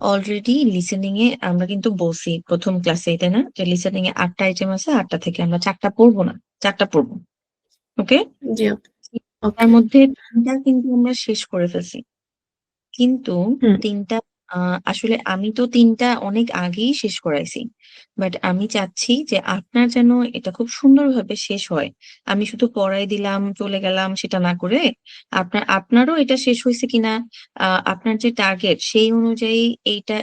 Already listening এ আমরা কিন্তু বলছি প্রথম ক্লাসে, তাই না, যে লিসেনিং এ 8টা আইটেম আছে, 8টা থেকে আমরা 4টা পড়বো না, 4টা পড়বো। ওকে, জি আপু। তার ওকে। মধ্যে 3টা কিন্তু আমরা শেষ করে ফেলছি। কিন্তু হুম। 3টা আসলে আমি তো 3টা অনেক আগেই শেষ করাইছি। বাট আমি চাচ্ছি যে আপনার যেন এটা খুব সুন্দরভাবে শেষ হয়। আমি শুধু পড়াই দিলাম, চলে গেলাম, সেটা না করে আপনারও এটা শেষ হয়েছে কিনা, আপনার যে টার্গেট সেই অনুযায়ী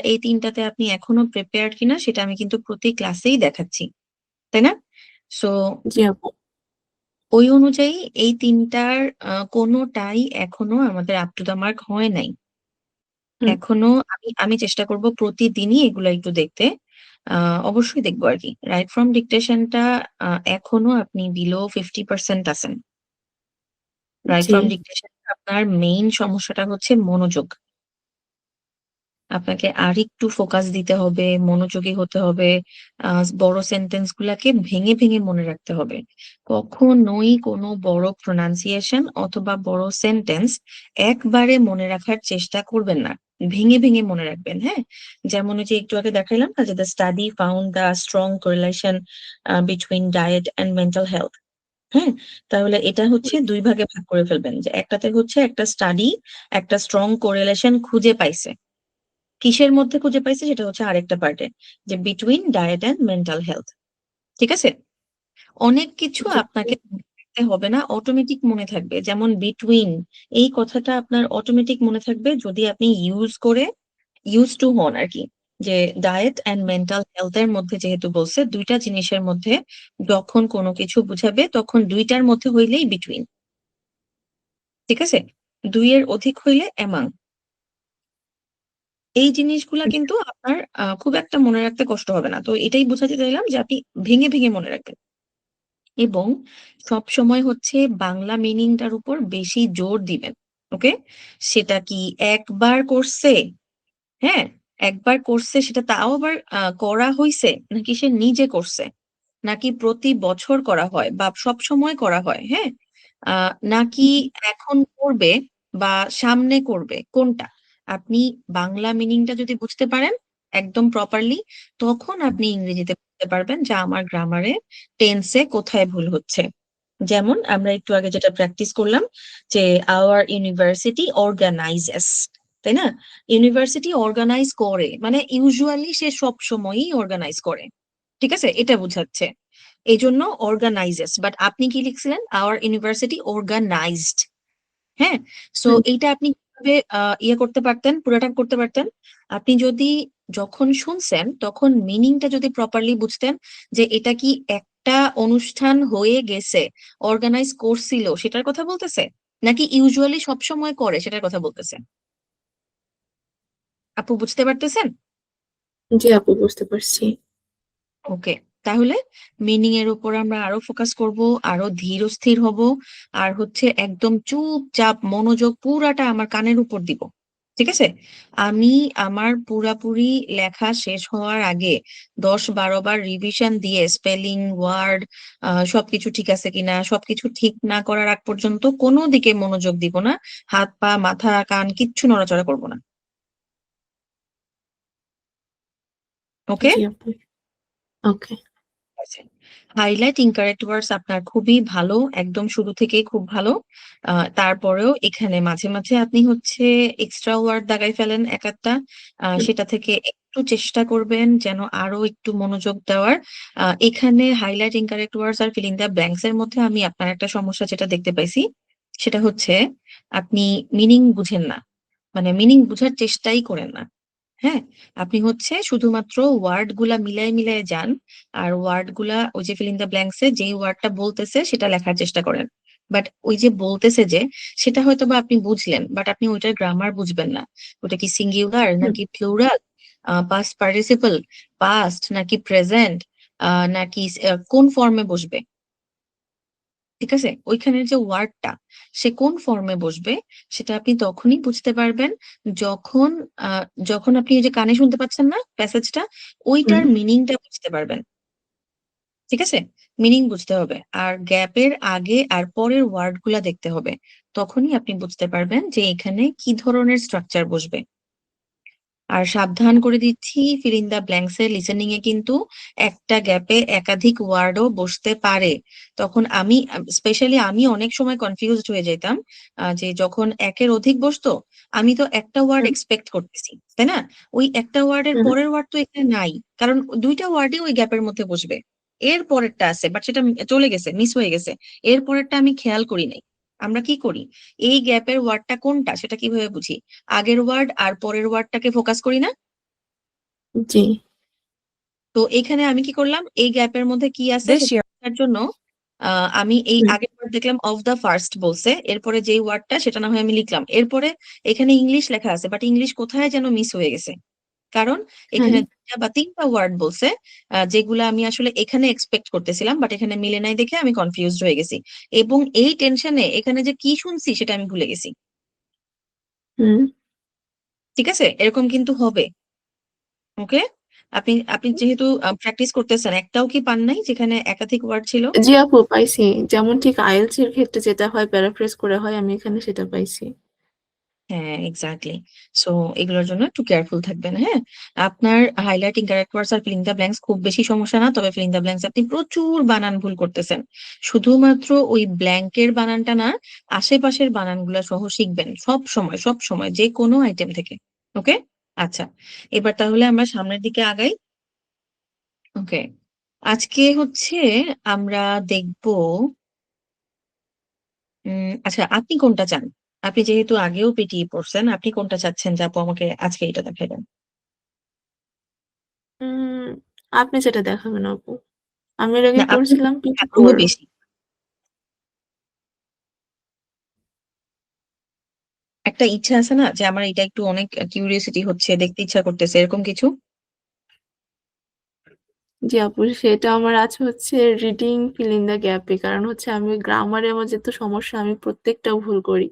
এই 3টাতে আপনি এখনো প্রিপেয়ার্ড কিনা সেটা আমি কিন্তু প্রতি ক্লাসেই দেখাচ্ছি। তাই না? সো জি আপু। ওই অনুযায়ী এই 3টার কোনোটাই এখনো আমাদের আপ টু দ্য মার্ক হয় নাই। হুম। এখনো আমি আমি চেষ্টা করব প্রতিদিনই এগুলা একটু দেখতে। অবশ্যই দেখবো আরকি। রাইট ফ্রম ডিকটেশনটা এখনো আপনি বিলো 50% আছেন। Right G. ফ্রম ডিকটেশন আপনার মেইন সমস্যাটা হচ্ছে মনোযোগ। আপনাকে আরেকটু ফোকাস দিতে হবে, মনোযোগী হতে হবে। বড় সেন্টেন্স গুলাকে ভেঙে ভেঙে মনে রাখতে হবে। কখনোই কোনো বড় প্রোনাউন্সিয়েশন অথবা বড় সেন্টেন্স একবারে মনে রাখার চেষ্টা করবেন না। ভেঙে ভেঙে মনে রাখবেন, হ্যাঁ? যেমন ওই যে একটু আগে দেখাইলাম না, যে the study found the strong correlation between diet and mental health. হ্যাঁ, তাহলে এটা হচ্ছে দুই ভাগে ভাগ করে ফেলবেন, যে একটাতে হচ্ছে একটা স্টাডি একটা স্ট্রং কোরিলেশন খুঁজে পাইছে। কিসের মধ্যে খুঁজে পাইছে সেটা হচ্ছে আরেকটা পার্টে, যে between diet and mental health. ঠিক আছে? অনেক কিছু জি আপু। আপনাকে মনে রাখতে হবে না, অটোমেটিক মনে থাকবে। যেমন বিটুইন, এই কথাটা আপনার অটোমেটিক মনে থাকবে যদি আপনি ইউজ টু হন আর কি। যে ডায়েট অ্যান্ড মেন্টাল হেলথ এর মধ্যে যেহেতু বলছে, দুইটা জিনিসের মধ্যে যখন কোনো কিছু বুঝাবে তখন দুইটার মধ্যে হইলেই বিটুইন। ঠিক আছে? দুইয়ের অধিক হইলে অ্যামাং। এই জিনিসগুলা কিন্তু আপনার খুব একটা মনে রাখতে কষ্ট হবে না। তো এটাই বোঝাতে চাইলাম যে আপনি ভেঙে ভেঙে মনে রাখবেন, এবং সব সময় হচ্ছে বাংলা মিনিংটার উপর বেশি জোর দিবেন। ওকে, সেটা কি একবার করছে, হ্যাঁ, একবার করছে সেটা তাও আবার করা হইছে, নাকি সে নিজে করছে, নাকি প্রতি বছর করা হয় বা সব সময় করা হয়, হ্যাঁ, নাকি এখন করবে বা সামনে করবে, কোনটা? আপনি বাংলা মিনিংটা যদি বুঝতে পারেন একদম প্রপারলি, তখন আপনি ইংরেজিতে বুঝতে পারবেন যে আমার গ্রামারে টেন্সে কোথায় ভুল হচ্ছে। যেমন আমরা একটু আগে যেটা প্র্যাকটিস করলাম, যে আওয়ার ইউনিভার্সিটি অর্গানাইজেস, তাই না? ইউনিভার্সিটি অর্গানাইজ করে মানে ইউজুয়ালি সে সব সময়ই অর্গানাইজ করে। ঠিক আছে, এটা বোঝাচ্ছে। এই জন্য অর্গানাইজেস, বাট আপনি কি লিখছিলেন? Our university organised. হ্যাঁ, সো হুম। এইটা আপনি কিভাবে ইয়ে করতে পারতেন, পুরোটা করতে পারতেন আপনি যদি যখন শুনছেন তখন মিনিংটা যদি প্রপারলি বুঝতেন, যে এটা কি একটা অনুষ্ঠান হয়ে গেছে, অর্গানাইজ করছিল সেটার কথা বলতেছে, নাকি ইউজুয়ালি সব সময় করে সেটার কথা বলতেছে। আপু বুঝতে পারতেছেন? জি আপু, বুঝতে পারছি। ওকে, তাহলে মিনিং এর উপর আমরা আরো ফোকাস করব, আরো ধীর স্থির হব, আর হচ্ছে একদম চুপচাপ মনোযোগ পুরাটা আমার কানের উপর দিব। ঠিক আছে? আমি আমার পুরাপুরি লেখা শেষ হওয়ার আগে 10-12 বার রিভিশন দিয়ে স্পেলিং, ওয়ার্ড, সবকিছু ঠিক আছে কিনা, সবকিছু ঠিক না করার আগ পর্যন্ত কোনো দিকে মনোযোগ দিব না। হাত পা মাথা কান কিচ্ছু নড়াচড়া করব না। ওকে? জি আপু। ওকে। আছে। হাইলাইট ইনকারেক্ট ওয়ার্ডস আপনার খুবই ভালো, একদম শুরু থেকেই খুব ভালো। তারপরেও এখানে মাঝে মাঝে আপনি হচ্ছে এক্সট্রা ওয়ার্ড দাগাই ফেলেন এক একটা। হুম। সেটা থেকে একটু চেষ্টা করবেন যেন আরো একটু মনোযোগ দেওয়ার। এখানে হাইলাইট ইনকারেক্ট ওয়ার্ডস আর ফিলিং দ্য ব্ল্যাঙ্কস এর মধ্যে আমি আপনার একটা সমস্যা যেটা দেখতে পাইছি, সেটা হচ্ছে আপনি মিনিং বুঝেন না, মানে মিনিং বুঝার চেষ্টাই করেন না। হ্যাঁ, আপনি হচ্ছে শুধুমাত্র ওয়ার্ড গুলা মিলায় মিলায় যান, আর ওয়ার্ড গুলা ওই যে ফিল ইন দ্য ব্ল্যাঙ্কস এ যেই ওয়ার্ডটা বলতেছে সেটা লেখার চেষ্টা করেন। বাট ওই যে বলতেছে যে, সেটা হয়তো বা আপনি বুঝলেন, বাট আপনি ওইটার গ্রামার বুঝবেন না। ওটা কি সিঙ্গুলার হুম। নাকি প্লুরাল, পাস্ট পার্টিসিপল, পাস্ট নাকি প্রেজেন্ট, নাকি কোন ফর্মে বসবে। ঠিক আছে, ওইখানের যে ওয়ার্ডটা সে কোন ফর্মে বসবে সেটা আপনি তখনই বুঝতে পারবেন যখন যখন আপনি ওই যে কানে শুনতে পাচ্ছেন না প্যাসেজটা, হুম। ওইটার মিনিংটা বুঝতে পারবেন। ঠিক আছে, মিনিং বুঝতে হবে, আর গ্যাপের আগে আর পরের ওয়ার্ড গুলা দেখতে হবে। তখনই আপনি বুঝতে পারবেন যে এখানে কি ধরনের স্ট্রাকচার বসবে। আর সাবধান করে দিচ্ছি, ফিল ইন দ্য ব্ল্যাঙ্কস এর লিসেনিং এ কিন্তু একটা গ্যাপে একাধিক ওয়ার্ডও বসতে পারে। তখন আমি স্পেশালি আমি অনেক সময় কনফিউজড হয়ে যেতাম যে যখন একের অধিক বসতো, আমি তো একটা ওয়ার্ড হুম, এক্সপেক্ট করতেছি, তাই না? ওই একটা ওয়ার্ডের হুম, পরের ওয়ার্ড তো এখানে নাই, কারণ দুইটা ওয়ার্ডই ওই গ্যাপের মধ্যে বসবে। এর পরেরটা আছে বাট সেটা চলে গেছে, মিস হয়ে গেছে। এর পরেরটা আমি খেয়াল করি নাই। আমরা কি করি, এই গ্যাপের ওয়ার্ডটা কোনটা সেটা কিভাবে বুঝি? আগের ওয়ার্ড আর পরের ওয়ার্ডটাকে ফোকাস করি না? জি, তো এখানে আমি কি করলাম, এই গ্যাপের মধ্যে কি আছে This সেটা year, দেখার জন্য আমি এই হুম, আগের ওয়ার্ড দেখলাম অফ দা ফার্স্ট বলছে, এরপরে যেই ওয়ার্ডটা সেটা না হয় আমি লিখলাম, এরপরে এখানে ইংলিশ লেখা আছে বাট ইংলিশ কোথায় যেন মিস হয়ে গেছে। কারণ হ্যাঁ, এখানে দুইটা বা তিনটা ওয়ার্ড বলছে যেগুলো আমি আসলে এখানে এক্সপেক্ট করতেছিলাম বাট এখানে মিলে নাই দেখে আমি কনফিউজড হয়ে গেছি, এবং এই টেনশনে এখানে যে কি শুনছি সেটা আমি ভুলে গেছি। হুম। ঠিক আছে, এরকম কিন্তু হবে। ওকে, আপনি আপনি যেহেতু প্র্যাকটিস করতেছেন, একটাও কি পান নাই যেখানে একাধিক ওয়ার্ড ছিল? জি আপু, পাইছি। যেমন ঠিক আইএলটিএস এর ক্ষেত্রে যেটা হয় প্যারাফ্রেজ করে হয়, আমি এখানে সেটা পাইছি। হ্যাঁ, এক্স্যাক্টলি। সো এগুলোর জন্য একটু কেয়ারফুল থাকবেন, হ্যাঁ? আপনার হাইলাইটিং ক্যারেক্টার্স আর ফিলিং দ্য ব্ল্যাঙ্কস খুব বেশি সমস্যা না, তবে ফিলিং দ্য ব্ল্যাঙ্কস আপনি প্রচুর বানান ভুল করতেছেন। শুধুমাত্র ওই ব্ল্যাঙ্কের বানানটা না, আশেপাশের বানানগুলো সহ শিখবেন সব সময়, সব সময়, যে কোনো আইটেম থেকে। ওকে, আচ্ছা, এবার তাহলে আমরা সামনের দিকে আগাই। ওকে, আজকে হচ্ছে আমরা দেখব, আচ্ছা আপনি কোনটা চান? আপনি যেহেতু আগেও পিটিই পড়ছেন, আপনি কোনটা চাচ্ছেন যে আপু আমাকে আজকে এটা দেখাবেন? উম আপনি যেটা দেখাবেন আপু। আমি এর আগে না, আপনার করছিলাম পিটি আগ্রহ 4। বেশি। একটা ইচ্ছা আছে না যে আমার এটা একটু অনেক কিউরিওসিটি হচ্ছে, দেখতে ইচ্ছা করতেছে, এরকম কিছু? জি আপু, সেটা আমার আছে হচ্ছে রিডিং ফিল ইন দ্য গ্যাপে। কারণ হচ্ছে আমি গ্রামারে আমার যেহেতু সমস্যা, আমি প্রত্যেকটা ভুল করি।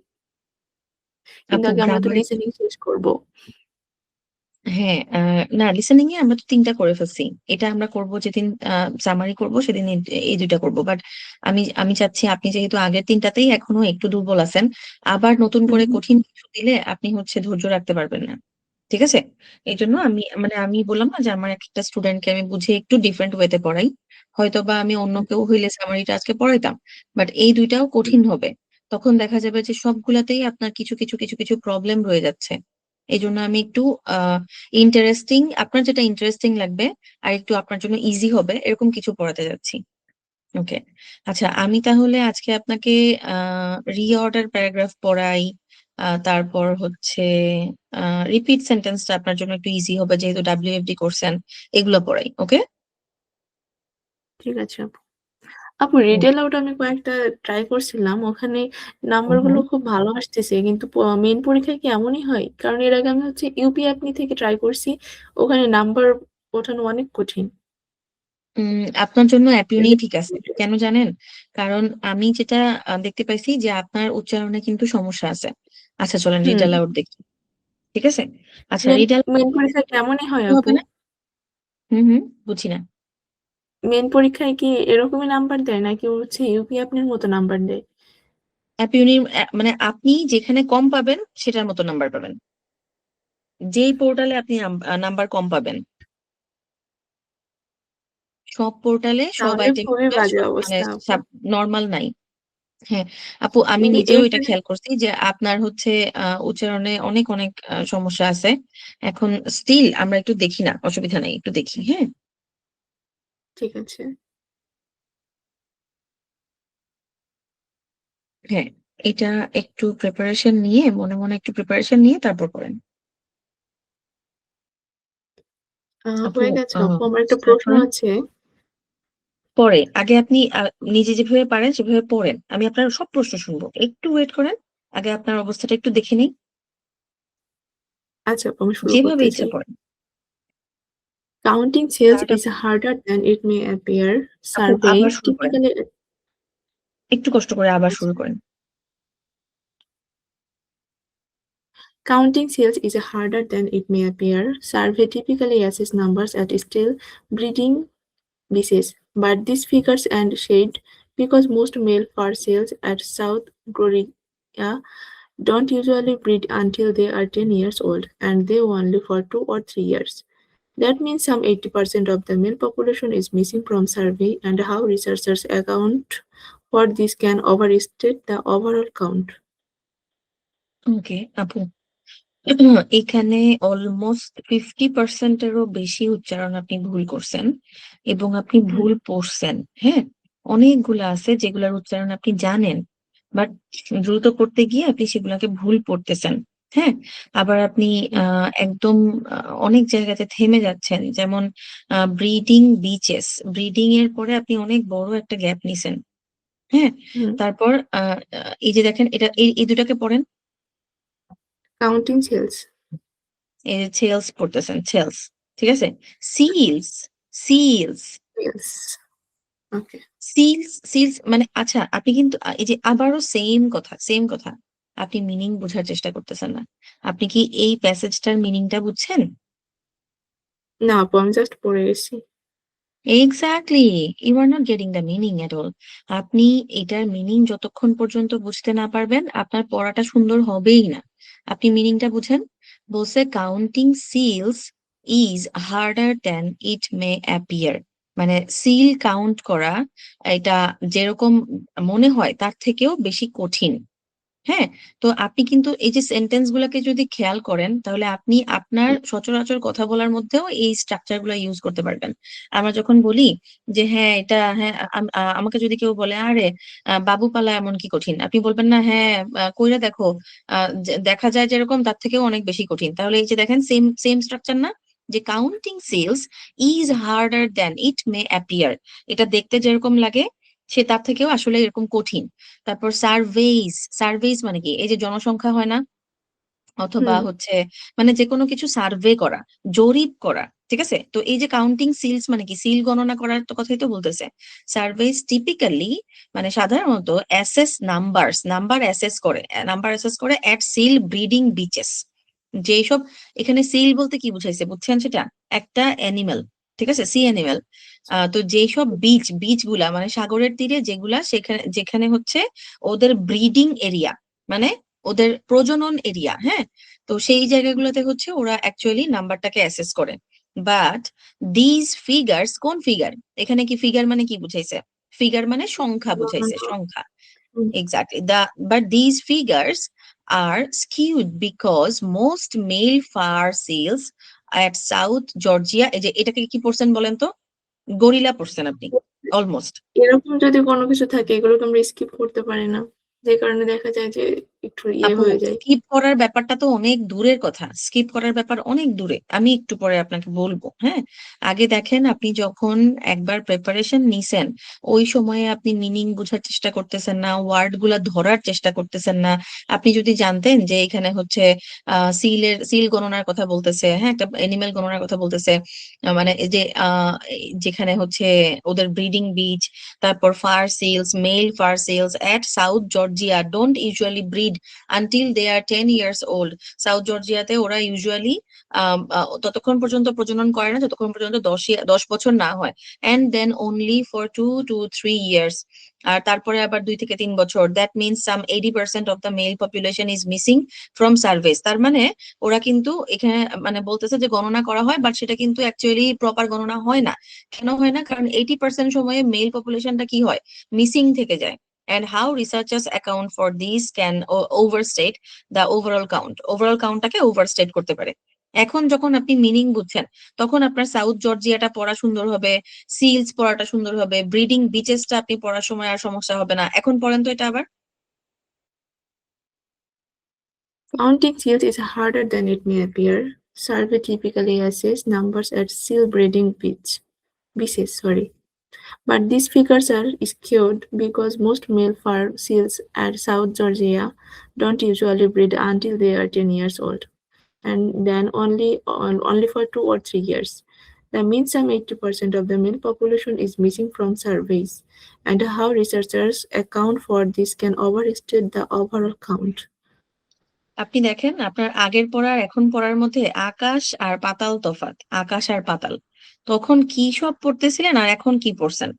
কিন্তু আপু আগে আমরা তো গ্রামারে, লিসেনিং শেষ করব। হ্যাঁ, না লিসেনিং এ আমরা তো তিনটা করে ফেলছি। এটা আমরা করব যেদিন সামারি করব সেদিন এই দুইটা করব, বাট আমি আমি চাচ্ছি আপনি যেহেতু আগের তিনটাতেই এখনো একটু দুর্বল আছেন, আবার নতুন হুম, করে হুম, কঠিন কিছু দিলে আপনি হচ্ছে ধৈর্য রাখতে পারবেন না। ঠিক আছে, এই জন্য আমি মানে আমি বললাম না যে আমার একটা স্টুডেন্টকে আমি বুঝে একটু ডিফারেন্ট ওয়েতে পড়াই, হয়তো বা আমি অন্য কেউ হইলে সামারিটা আজকে পড়াইতাম, বাট এই দুইটাও কঠিন হবে। তখন দেখা যাবে যে সবগুলাতেই আপনার কিছু কিছু কিছু কিছু প্রবলেম রয়ে যাচ্ছে। এই জন্য আমি একটু আহ ইন্টারেস্টিং, আপনার যেটা ইন্টারেস্টিং লাগবে আর একটু আপনার জন্য ইজি হবে এরকম কিছু পড়াতে যাচ্ছি। ওকে, আচ্ছা আমি তাহলে আজকে আপনাকে রিঅর্ডার প্যারাগ্রাফ পড়াই, তারপর হচ্ছে রিপিট সেন্টেন্সটা আপনার জন্য একটু ইজি হবে যেহেতু ডাব্লিউএফডি করছেন, এগুলো পড়াই। ওকে, ঠিক আছে আপু। আপু রিড অ্যালাউড আমি কয়েকটা ট্রাই করছিলাম, ওখানে নাম্বারগুলো খুব ভালো আসতেছে, কিন্তু মেইন পরীক্ষায় কি এমনই হয়? কারণ এর আগে আমি হচ্ছে ইউপি অ্যাপনি থেকে ট্রাই করছি, ওখানে নাম্বার ওঠানো অনেক কঠিন। আপনার জন্য অ্যাপিউনি ঠিক আছে, কেন জানেন? কারণ আমি যেটা দেখতে পাইছি যে আপনার উচ্চারণে কিন্তু সমস্যা আছে। আচ্ছা চলেন রিড হুম। অ্যালাউড দেখি। ঠিক আছে, আচ্ছা মেন রিড মেন পরীক্ষায় কেমনই হয় অ্যালাউড আপু? হবে না? হুম, বুঝি না। মেন পরীক্ষায় কি এরকমই নাম্বার দেয় নাকি হচ্ছে ইউপি আপনার মতো নাম্বার দেয়? অ্যাপিউনি মানে আপনি যেখানে কম পাবেন সেটার মতো নাম্বার পাবেন, যেই পোর্টালে আপনি নাম্বার কম পাবেন। সব পোর্টালে সব তাহলে আইটেম খুবই বাজে মানে অবস্থা আপু। নর্মাল নাই। হ্যাঁ আপু, আমি নিজেও এটা এইটা খেয়াল করছি যে আপনার হচ্ছে উচ্চারণে অনেক অনেক সমস্যা আছে। এখন স্টিল আমরা একটু দেখি, না অসুবিধা নাই, একটু দেখি, হ্যাঁ? ঠিক আছে হ্যাঁ, এটা একটু প্রিপারেশন নিয়ে, মনে মনে একটু প্রিপারেশন নিয়ে তারপর করেন। আপু হয়ে গেছে আপু, আমার একটা স্টার্ট প্রশ্ন করেন। আছে। পরে আগে আপনি নিজে যেভাবে পারেন সেভাবে পড়েন, আমি আপনার সব প্রশ্ন শুনবো, একটু ওয়েট করেন। আগে আপনার অবস্থাটা একটু দেখে নিই। আচ্ছা আপু, আমি শুরু যেভাবে করতেছি। ইচ্ছা পড়েন। Counting cells start is harder than it may appear. আপু আবার Survey শুরু করেন, typically একটু কষ্ট করে আবার আচ্ছা। শুরু করেন। Counting cells is harder than it may appear. Survey typically assess numbers at still breeding basis, but these figures and shade because most male fur cells at South Korea don't usually breed until they are 10 years old, and they only for 2 or 3 years. That means some 80% of the male population is missing from survey, and how researchers account for this can overstate the overall count. ওকে আপু, এখানে almost 50%-এরও বেশি উচ্চারণ আপনি ভুল করছেন এবং আপনি হুম, ভুল পড়ছেন। হ্যাঁ, অনেকগুলা আছে যেগুলার উচ্চারণ আপনি জানেন, বাট দ্রুত করতে গিয়ে আপনি সেগুলাকে ভুল পড়তেছেন। হ্যাঁ, আবার আপনি হুম, একদম অনেক জায়গাতে থেমে যাচ্ছেন, যেমন ব্রিডিং বিচেস, ব্রিডিং এর পরে আপনি অনেক বড় একটা গ্যাপ নিছেন। হ্যাঁ, হুম। তারপর এই যে দেখেন, এটা এই দুটাকে পড়েন। Counting cells. এই যে সেলস পড়তেছেন, সেলস, ঠিক আছে। Seals, seals, cells. Okay. Seals, seals মানে আচ্ছা, আপনি কিন্তু এই যে আবারও সেম কথা, সেম কথা, আপনি মিনিং বোঝার চেষ্টা করতেছেন না। আপনি কি এই প্যাসেজটার মিনিংটা বুঝছেন? না আপু, আমি জাস্ট পড়ে গেছি। Exactly, you are not getting the meaning at all. আপনি এটার মিনিং যতক্ষণ পর্যন্ত বুঝতে না পারবেন, আপনার পড়াটা সুন্দর হবেই না। আপনি মিনিংটা বুঝেন। বলছে counting seals is harder than it may appear, মানে সিল কাউন্ট করা এটা যেরকম মনে হয় তার থেকেও বেশি কঠিন। হ্যাঁ, তো আপনি কিন্তু এই যে সেন্টেন্স গুলাকে যদি খেয়াল করেন, তাহলে আপনি আপনার সচরাচর কথা বলার মধ্যেও এই স্ট্রাকচার গুলা ইউজ করতে পারবেন। আমরা যখন বলি যে হ্যাঁ এটা হ্যাঁ, আমাকে যদি কেউ বলে আরে বাবু পালা এমন কি কঠিন, আপনি বলবেন না হ্যাঁ কইরা দেখো, দেখা যায় যেরকম তার থেকেও অনেক বেশি কঠিন। তাহলে এই যে দেখেন, সেম সেম স্ট্রাকচার না, যে counting cells is harder than it may appear, এটা দেখতে যেরকম লাগে সে তার থেকেও আসলে এরকম কঠিন। তারপর সার্ভেইস, সার্ভেইস মানে কি, এই যে জনসংখ্যা হয় না, অথবা হুম। হচ্ছে মানে যে কোনো কিছু সার্ভে করা, জরিপ করা, ঠিক আছে। তো এই যে কাউন্টিং সিলস মানে কি, সিল গণনা করার তো কথাই তো বলতেছে। সার্ভেইস টিপিক্যালি মানে সাধারণত অ্যাসেস নাম্বারস, নাম্বার অ্যাসেস করে, নাম্বার অ্যাসেস করে এট সিল ব্রিডিং বিচেস। যেসব, এখানে সিল বলতে কি বুঝাইছে বুঝছেন সেটা, একটা অ্যানিমেল, ঠিক আছে, সি অ্যানিমেল। তো যেসব বিচ, বিচ গুলা মানে সাগরের তীরে যেগুলা, সেখানে যেখানে হচ্ছে ওদের ব্রিডিং এরিয়া, মানে ওদের প্রজনন এরিয়া। হ্যাঁ, তো সেই জায়গাগুলোতে হচ্ছে ওরা অ্যাকচুয়ালি নাম্বারটাকে অ্যাসেস করে। বাট দিস ফিগার্স, কোন ফিগার, এখানে কি ফিগার মানে কি বুঝাইছে, ফিগার মানে সংখ্যা বুঝাইছে, সংখ্যা। হুম। Exactly. But these figures are skewed because most male fur seals at South Georgia, এই যে এটাকে কি পড়ছেন বলেন তো, গরিলা পড়ছেন আপনি অলমোস্ট। এরকম যদি কোনো কিছু থাকে এগুলোকে আমরা স্কিপ করতে পারি না। যে কারণে দেখা যায় যে একটু ইয়ে আপু, হয়ে যায়। স্কিপ করার ব্যাপারটা তো অনেক দূরের কথা, স্কিপ করার ব্যাপার অনেক দূরে, আমি একটু পরে আপনাকে বলবো। হ্যাঁ, আগে দেখেন আপনি যখন একবার প্রিপারেশন নিছেন, ওই সময়ে আপনি মিনিং বোঝার চেষ্টা করতেছেন না, ওয়ার্ড গুলা ধরার চেষ্টা করতেছেন না। আপনি যদি জানতেন যে এখানে হচ্ছে সিল গণনার কথা বলতেছে, হ্যাঁ একটা এনিম্যাল গণনার কথা বলতেছে, মানে এই যে যেখানে হচ্ছে ওদের ব্রিডিং বিচ, তারপর fur seals, male fur seals at South Georgia don't usually breed until they are 10 years old. South জর্জিয়াতে ওরা ইউজুয়ালি ততক্ষণ পর্যন্ত প্রজনন করে না যতক্ষণ পর্যন্ত 10 বছর না হয়, and then only for 2 to 3 years. আর তারপরে আবার 2 থেকে 3 বছর। That means some 80% of the male population is missing from surveys. তার মানে ওরা কিন্তু এখানে মানে বলতেছে যে গণনা করা হয়, বাট সেটা কিন্তু অ্যাকচুয়ালি প্রপার গণনা হয় না। কেন হয় না? কারণ 80% সময়ে মেল পপুলেশনটা কি হয়, মিসিং থেকে যায়। And how researchers account for these can overstate the overall count. Overall কাউন্টটাকে ওভারস্টেট করতে পারে। এখন যখন আপনি মিনিং বুঝছেন, তখন আপনার সাউথ জর্জিয়াটা পড়া সুন্দর হবে, সিলস পড়াটা সুন্দর হবে, ব্রিডিং বিচেসটা আপনি পড়ার সময় আর সমস্যা হবে না। এখন পড়েন তো এটা আবার। Counting seals is harder than it may appear. Survey typically assess numbers at seal breeding beaches, sorry. But these figures are skewed because most male fur seals at South Georgia don't usually breed until they are 10 years old, and then only for 2 or 3 years. That means some 80% of the male population is missing from surveys, and how researchers account for this can overstate the overall count. আপনি দেখেন আপনার আগের পড়ার এখন পড়ার মধ্যে আকাশ আর পাতাল তফাৎ, আকাশ আর পাতাল। তখন কি সব পড়তেছিলেন আর এখন কি পড়ছেন।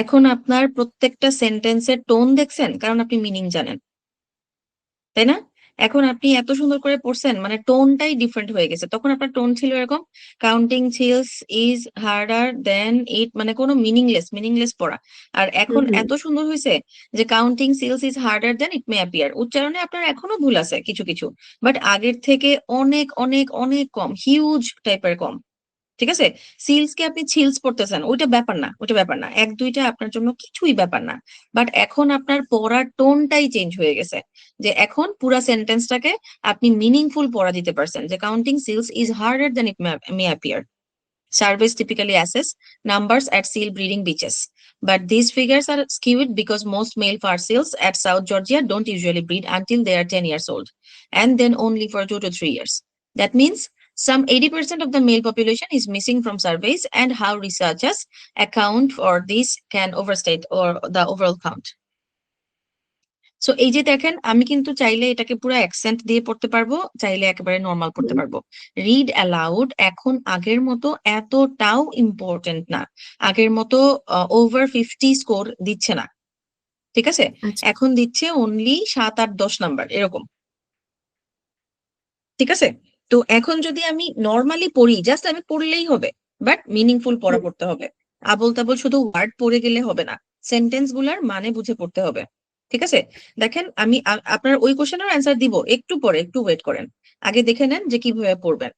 এখন আপনার প্রত্যেকটা সেন্টেন্সের টোন দেখছেন, কারণ আপনি মিনিং জানেন, তাই না? এখন আপনি এত সুন্দর করে পড়ছেন, মানে টোনটাই ডিফারেন্ট হয়ে গেছে। তখন আপনার টোন ছিল এরকম, counting seals is harder than it, মানে কোনো মিনিংলেস পড়া। আর হুম এখন হুম এত সুন্দর হয়েছে যে counting seals is harder than it may appear. উচ্চারণে আপনার এখনো ভুল আছে কিছু কিছু, বাট আগের থেকে অনেক অনেক অনেক কম, হিউজ টাইপের কম। ঠিক আছে, সিলস কে আপনি ছিলস পড়তেছেন, ওইটা ব্যাপার না, ওইটা ব্যাপার না, এক দুইটা আপনার জন্য কিছুই ব্যাপার না। বাট এখন আপনার পড়ার টোনটাই চেঞ্জ হয়ে গেছে, যে এখন পুরা সেন্টেন্সটাকে আপনি মিনিংফুল পড়া দিতে পারছেন, যে counting seals is harder than it may appear. Surveys typically assess numbers at seal breeding beaches, but these figures are skewed because most male fur seals at South Georgia don't usually breed until they are 10 years old, and then only for 2 to 3 years. That means some 80% of the male population is missing from surveys, and how researchers account for this can overstate or the overall count. So এই যে দেখেন, আমি কিন্তু চাইলে এটাকে পুরো accent দিয়ে পড়তে পারবো, চাইলে একেবারে নর্মাল পড়তে হুম। পারবো। রিড অ্যালাউড এখন আগের মতো এতটাও ইম্পর্টেন্ট না, আগের মতো ওভার 50 স্কোর দিচ্ছে না। ঠিক আছে, আচ্ছা। এখন দিচ্ছে অনলি 7, 8, 10 নাম্বার এরকম। ঠিক আছে, তো এখন যদি আমি নর্মালি পড়ি, জাস্ট আমি পড়লেই হবে, বাট মিনিংফুল পড়া হুম পড়তে হবে। আবোল তাবোল শুধু ওয়ার্ড পড়ে গেলে হবে না, সেন্টেন্স গুলার মানে বুঝে পড়তে হবে। ঠিক আছে, দেখেন আমি আপনার ওই কোশ্চেনের অ্যান্সার দিব একটু পরে, একটু ওয়েট করেন, আগে দেখে নেন যে কিভাবে পড়বেন।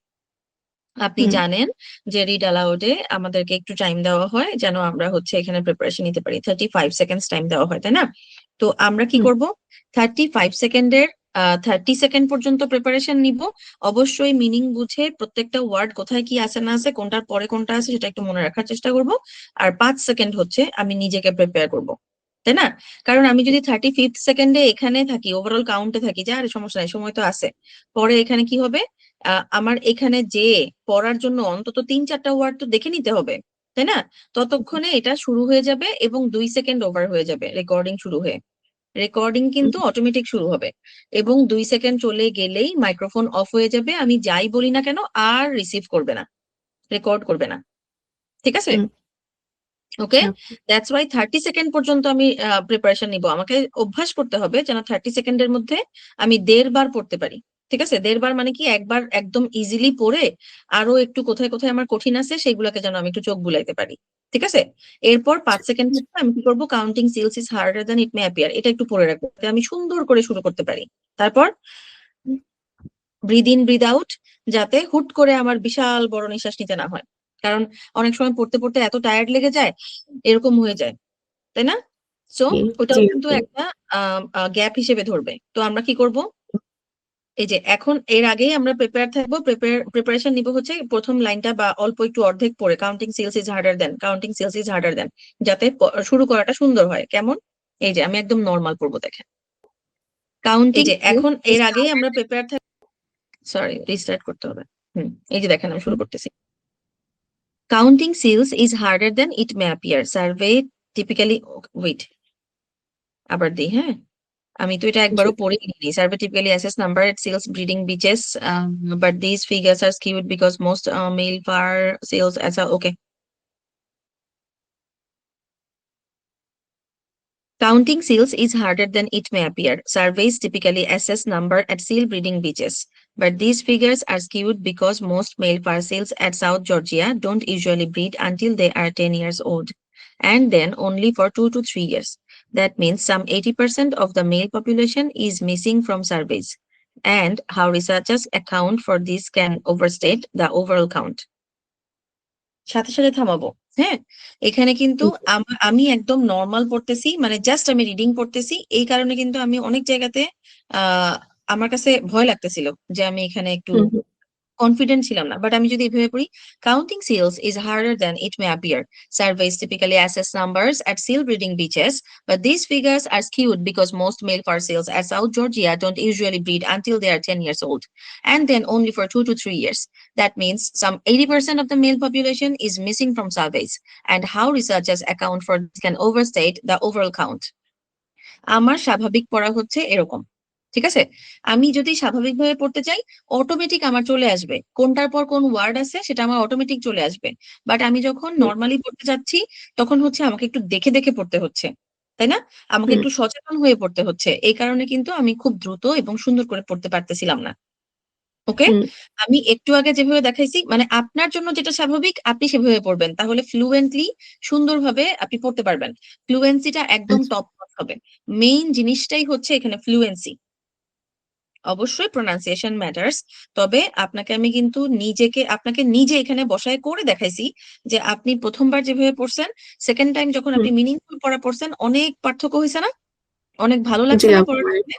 আপনি হুম জানেন যে রিড অ্যালাউডে আমাদেরকে একটু টাইম দেওয়া হয়, যেন আমরা হচ্ছে এখানে প্রিপারেশন নিতে পারি। 35 সেকেন্ডস টাইম দেওয়া হয়, তাই না? তো আমরা কি হুম করব, 35 সেকেন্ডের 30 সেকেন্ড পর্যন্ত প্রিপারেশন নিব। অবশ্যই মিনিং বুঝে প্রত্যেকটা ওয়ার্ড কোথায় কি আছে না আছে, কোনটার পরে কোনটা আছে সেটা একটু মনে রাখার চেষ্টা করব। আর 5 সেকেন্ড হচ্ছে আমি নিজেকে প্রিপেয়ার করব, তাই না? কারণ আমি যদি 35 সেকেন্ডে এখানে থাকি, ওভারঅল কাউন্টে থাকি, যে আরে সমস্যা নাই, সময় তো আছে, পরে এখানে কি হবে, আমার এখানে যে পড়ার জন্য অন্তত 3-4টা ওয়ার্ড তো দেখে নিতে হবে, তাই না? ততক্ষণে এটা শুরু হয়ে যাবে এবং 2 সেকেন্ড ওভার হয়ে যাবে রেকর্ডিং শুরু হয়ে। রেকর্ডিং হুম কিন্তু অটোমেটিক শুরু হবে, এবং 2 সেকেন্ড চলে গেলেই মাইক্রোফোন অফ হয়ে যাবে। আমি যাই বলি না কেন আর রিসিভ করবে না, রেকর্ড করবে না। ঠিক আছে, হুম। ওকে। ওকে। দ্যাটস ওয়াই 30 সেকেন্ড পর্যন্ত আমি প্রিপারেশন নিব। আমাকে অভ্যাস করতে হবে যেন 30 সেকেন্ডের মধ্যে আমি 1.5 বার পড়তে পারি। ঠিক আছে, 1.5 বার মানে কি, একবার একদম ইজিলি পড়ে আরো একটু কোথায় কোথায় আমার কঠিন আছে সেগুলোকে যেন আমি একটু চোখ বুলাইতে পারি। ঠিক আছে, এরপর 5 সেকেন্ড আমি কি করবো, counting seals is harder than it may appear, এটা একটু পড়ে রাখবো যাতে আমি সুন্দর করে শুরু করতে পারি। তারপর হুম ব্রিদ ইন ব্রিদ আউট, যাতে হুট করে আমার বিশাল বড় নিঃশ্বাস নিতে না হয়। কারণ অনেক সময় পড়তে পড়তে এত টায়ার্ড লেগে যায়, এরকম হয়ে যায়, তাই না? সো জি ওটাও জি কিন্তু আপু। একটা গ্যাপ হিসেবে ধরবে। তো আমরা কি করব, এই যে এখন এর আগেই আমরা প্রিপেয়ার থাকবো, প্রিপারেশন নিব হচ্ছে প্রথম লাইনটা বা অল্প একটু অর্ধেক পড়ে, counting cells is harder than, counting cells is harder than, যাতে শুরু করাটা সুন্দর হয়। কেমন, এই যে আমি একদম নর্মাল পড়বো, দেখেন। এই কাউন্টিং যে এখন ইজ এর আগেই হার্ডার। আমরা প্রিপেয়ার থাকবো, সরি রিস্টার্ট করতে হবে। এই যে দেখেন আমি শুরু করতেছি। Counting seals is harder than it may appear. Survey typically, wait, আবার দিই, হ্যাঁ, আমি তো এটা জি। একবারও পড়েই নিই। Survey typically assess number at seals breeding beaches, but these figures are skewed because most male fur seals as a, okay. Counting seals is harder than it may appear. Surveys typically assess number at seal breeding beaches, but these figures are skewed because most male fur seals at South Georgia don't usually breed until they are 10 years old, and then only for 2 to 3 years. That means some 80% of the male population is missing from surveys, and how researchers account for this can overstate the overall count. সাথে সাথে থামাবো, হ্যাঁ। এখানে কিন্তু আমি একদম normal পড়তেছি, মানে just আমি রিডিং পড়তেছি, এই কারণে কিন্তু আমি অনেক জায়গাতে আহ আমার কাছে ভয় লাগতেছিল যে আমি এখানে একটু হুম হুম কনফিডেন্ট ছিলাম না। বাট আমি যদি এভাবে পড়ি, counting seals is harder than it may appear. Surveys typically assess numbers at seal breeding beaches, but these figures are skewed because most male fur seals at South Georgia don't usually breed until they are 10 years old, and then only for 2 to 3 years. That means some 80% of the male population is missing from surveys, and how researchers account for this can overstate the overall count. আমার স্বাভাবিক পড়া হচ্ছে এরকম। ঠিক আছে, আমি যদি স্বাভাবিকভাবে পড়তে চাই, অটোমেটিক আমার চলে আসবে কোনটার পর কোন ওয়ার্ড আছে, সেটা আমার অটোমেটিক চলে আসবে। বাট আমি যখন হুম নর্মালি পড়তে যাচ্ছি, তখন হচ্ছে আমাকে একটু দেখে দেখে পড়তে হচ্ছে। তাই না? আমাকে হুম, একটু সচেতন হয়ে পড়তে হচ্ছে। এই কারণে কিন্তু আমি খুব দ্রুত এবং সুন্দর করে পড়তে পারতেছিলাম না। ওকে? হুম, আমি একটু আগে যেভাবে দেখাইছি মানে আপনার জন্য যেটা স্বাভাবিক আপনি সেভাবে পড়বেন। তাহলে ফ্লুয়েন্টলি সুন্দরভাবে আপনি পড়তে পারবেন। ফ্লুয়েন্সিটা একদম আচ্ছা, টপ নচ হবে। মেইন জিনিসটাই হচ্ছে এখানে ফ্লুয়েন্সি। অবশ্যই প্রোনাউন্সিয়েশন ম্যাটার্স। তবে আপনাকে নিজে এখানে বসায় করে দেখাইছি যে আপনি ১ম বার যেভাবে পড়ছেন, 2nd টাইম যখন হুম, আপনি মিনিংফুল পড়া পড়ছেন অনেক পার্থক্য হইছে না? অনেক ভালো জি লাগছে না আপু পড়াটা অনেক শুনে?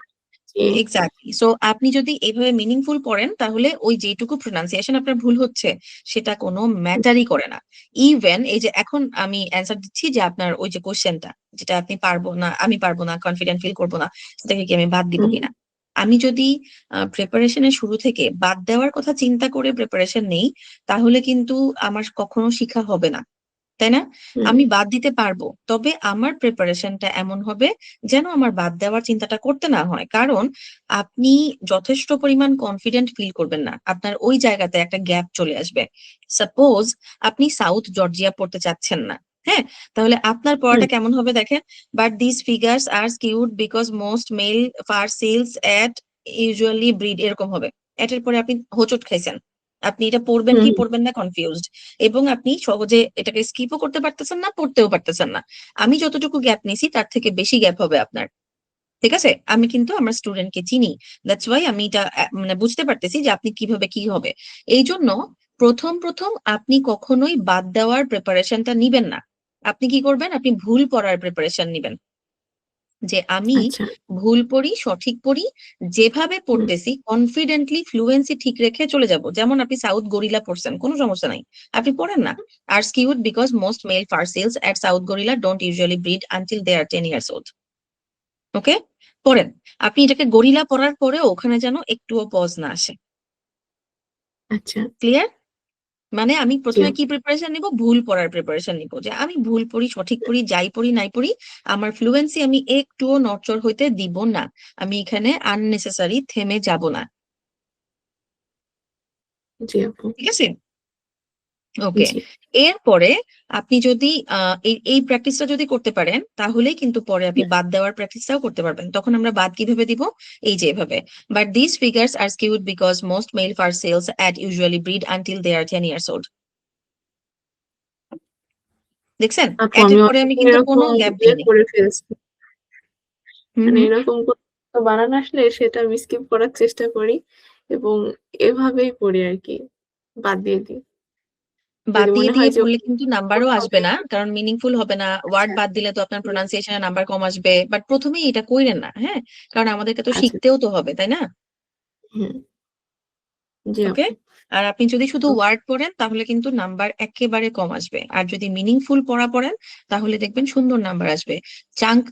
জি, এক্সাক্টলি। সো আপনি যদি এভাবে মিনিংফুল পড়েন তাহলে ওই যেটুকু প্রোনাউন্সিয়েশন আপনার ভুল হচ্ছে সেটা কোনো ম্যাটারই করে না। ইভেন এই যে এখন আমি অ্যান্সার দিচ্ছি যে আপনার ওই যে কোয়েশ্চেনটা যেটা আপনি আমি পারব না, কনফিডেন্ট ফিল করব না, সেটাকে কি আমি বাদ দিব হুম, কিনা? আমি যদি প্রিপারেশন এর শুরু থেকে বাদ দেওয়ার কথা চিন্তা করে প্রিপারেশন নেই, তাহলে কিন্তু আমার কখনো শিখা হবে না। তাই না? হুম, আমি বাদ দিতে পারবো। তবে আমার প্রিপারেশনটা এমন হবে যেন আমার বাদ দেওয়ার চিন্তাটা করতে না হয়। কারণ আপনি যথেষ্ট পরিমাণ কনফিডেন্ট ফিল করবেন না। আপনার ওই জায়গাতে একটা গ্যাপ চলে আসবে। সাপোজ আপনি সাউথ জর্জিয়া পড়তে চাচ্ছেন না। হ্যাঁ? তাহলে আপনার হুম, পড়াটা কেমন হবে দেখেন। But this figures are skewed because most male fur seals at usually breed এরকম হবে। এটার পরে আপনি হোঁচট খাইছেন। আপনি এটা পড়বেন হুম, কি হুম, পড়বেন না কনফিউজড। এবং আপনি সহজে এটাকে স্কিপও করতে পারতেছেন না, পড়তেও পারতেছেন না। আমি যতটুকু গ্যাপ নিছি তার থেকে বেশি গ্যাপ হবে আপনার। ঠিক আছে? আমি কিন্তু আমার স্টুডেন্টকে চিনি। দ্যাটস ওয়াই আমি এটা মানে বুঝতে পারতেছি যে আপনি কিভাবে কি হবে। এইজন্য ১ম আপনি কখনোই বাদ দেওয়ার প্রিপারেশনটা নিবেন না। আপনি কি করবেন? আপনি ভুল পড়ার প্রিপারেশন নিবেন। যে আমি আচ্ছা, ভুল পড়ি, সঠিক পড়ি, যেভাবে হুম, পড়তেছি কনফিডেন্টলি ফ্লুয়েন্সি ঠিক রেখে চলে যাব। যেমন আপনি সাউথ গরিলা পড়ছেন, কোন সমস্যা নাই। আপনি পড়েন না। Are skewed because most male fur seals at South Gorilla don't usually breed until they are 10 years old. ওকে? পড়েন। আপনি এটাকে গরিলা পড়ার পরেও ওখানে যেন একটুও পজ না আসে। আচ্ছা, ক্লিয়ার? মানে আমি জি ১ম এ আপু, কি প্রিপারেশন নিব? ভুল পড়ার প্রিপারেশন নিব। যে আমি ভুল পড়ি, সঠিক পড়ি, যাই পড়ি নাই পড়ি, আমার ফ্লুয়েন্সি আমি একটুও নড়চড় হইতে দিব না। আমি এখানে আননেসেসারি থেমে যাব না। জি আপু, ঠিক আছে? ওকে। জি, এরপরে আপনি যদি এই প্র্যাকটিসটা যদি করতে পারেন, তাহলেই কিন্তু পরে আপনি বাদ দেওয়ার প্র্যাকটিসটাও করতে পারবেন। তখন আমরা বাদ কিভাবে দিব? এই যে এভাবে। But these figures are skewed because most male fur seals at usually breed until they are 10 years old. দেখছেন? আপু এট আমি এর পরে আমি অনেকবার কিন্তু কোনো এরকম গ্যাপ দেই নাই। করে ফেলছি। হুম, মানে হুম। এরকম কোনো বানান আসলে সেটা আমি স্কিপ করার চেষ্টা করি এবং এভাবেই পড়ি আরকি। বাদ দিয়ে দিই। বাদ যদি দিয়ে মনে দিয়ে হয় যে পড়লে কিন্তু নাম্বারও আসবে কোনোভাবে না। কারণ মিনিংফুল হবে না। ওয়ার্ড আচ্ছা, বাদ দিলে তো আপনার হুম, প্রোনাউন্সিয়েশন এ নাম্বার কম আসবে। বাট ১ম এই এটা কইরেন না। হ্যাঁ? কারণ আমাদেরকে তো আচ্ছা, শিখতেও তো হবে, তাই না? হুম, জি ওকে? আপু, আর আপনি যদি শুধু ও ওয়ার্ড পড়েন তাহলে কিন্তু নাম্বার একেবারে কম আসবে। আর যদি মিনিংফুল পড়া পড়েন তাহলে দেখবেন সুন্দর নাম্বার আসবে।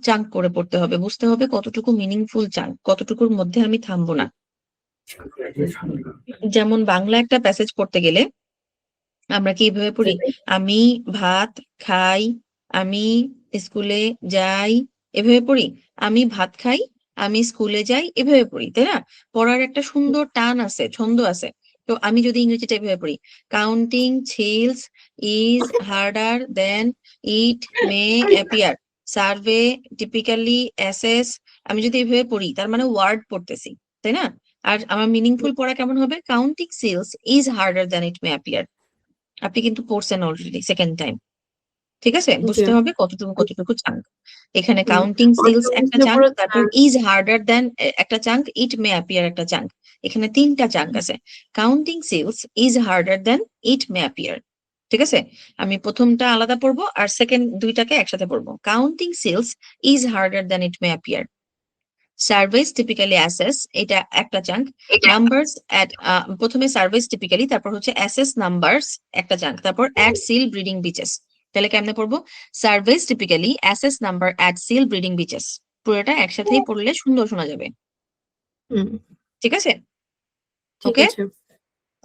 চাঙ্ক করে পড়তে হবে। বুঝতে হবে কতটুকু মিনিংফুল চাঙ্ক, কতটুকুর মধ্যে আমি থামবো না। যেমন বাংলা একটা প্যাসেজ পড়তে গেলে আমরা কি এভাবে জি, পড়ি? আমি ভাত খাই, আমি স্কুলে যাই, এভাবে পড়ি? আমি ভাত খাই, আমি স্কুলে যাই, এভাবে পড়ি, তাই না? পড়ার একটা সুন্দর টান আছে, ছন্দ আছে। তো আমি যদি ইংরেজিটা এভাবে পড়ি, counting seals is harder than it may appear. Survey typically assess আমি যদি এভাবে পড়ি তার মানে ওয়ার্ড পড়তেছি, তাই না? আর আমার মিনিংফুল পড়া কেমন হবে? Counting seals is harder than it may appear. আপনি কিন্তু পড়ছেন অলরেডি 2nd টাইম। ঠিক আছে? জি বুঝতে আপু, হবে কতটুকু চাঙ্ক। এখানে হুম, কাউন্টিং সিলস অনেকটা একটা বুঝলে চাঙ্ক, পুরো তারপর ইজ হার্ডার দ্যান একটা চাঙ্ক, ইট মে অ্যাপিয়ার একটা চাঙ্ক। এখানে ৩ টা চাঙ্ক আছে। Counting seals is harder than it may appear. ঠিক আছে? আমি ১ম টা আলাদা পড়বো আর 2nd ২ টাকে একসাথে পড়বো। Counting seals is harder than it may appear. Surveys typically assess এটা একটা চাঙ্ক। নাম্বারস এট ১ম এ সার্ভিস টিপিক্যালি তারপর হচ্ছে অ্যাসেস নাম্বারস একটা চাঙ্ক। তারপর এট সিল ব্রিডিং বিচেস। তাহলে কেমনে পড়বো? সার্ভিস টিপিক্যালি অ্যাসেস নাম্বার এট সিল ব্রিডিং বিচেস। পুরোটা একসাথেই পড়লে সুন্দর শোনা যাবে। হুম, ঠিক আছে? ঠিক ওকে? আছে,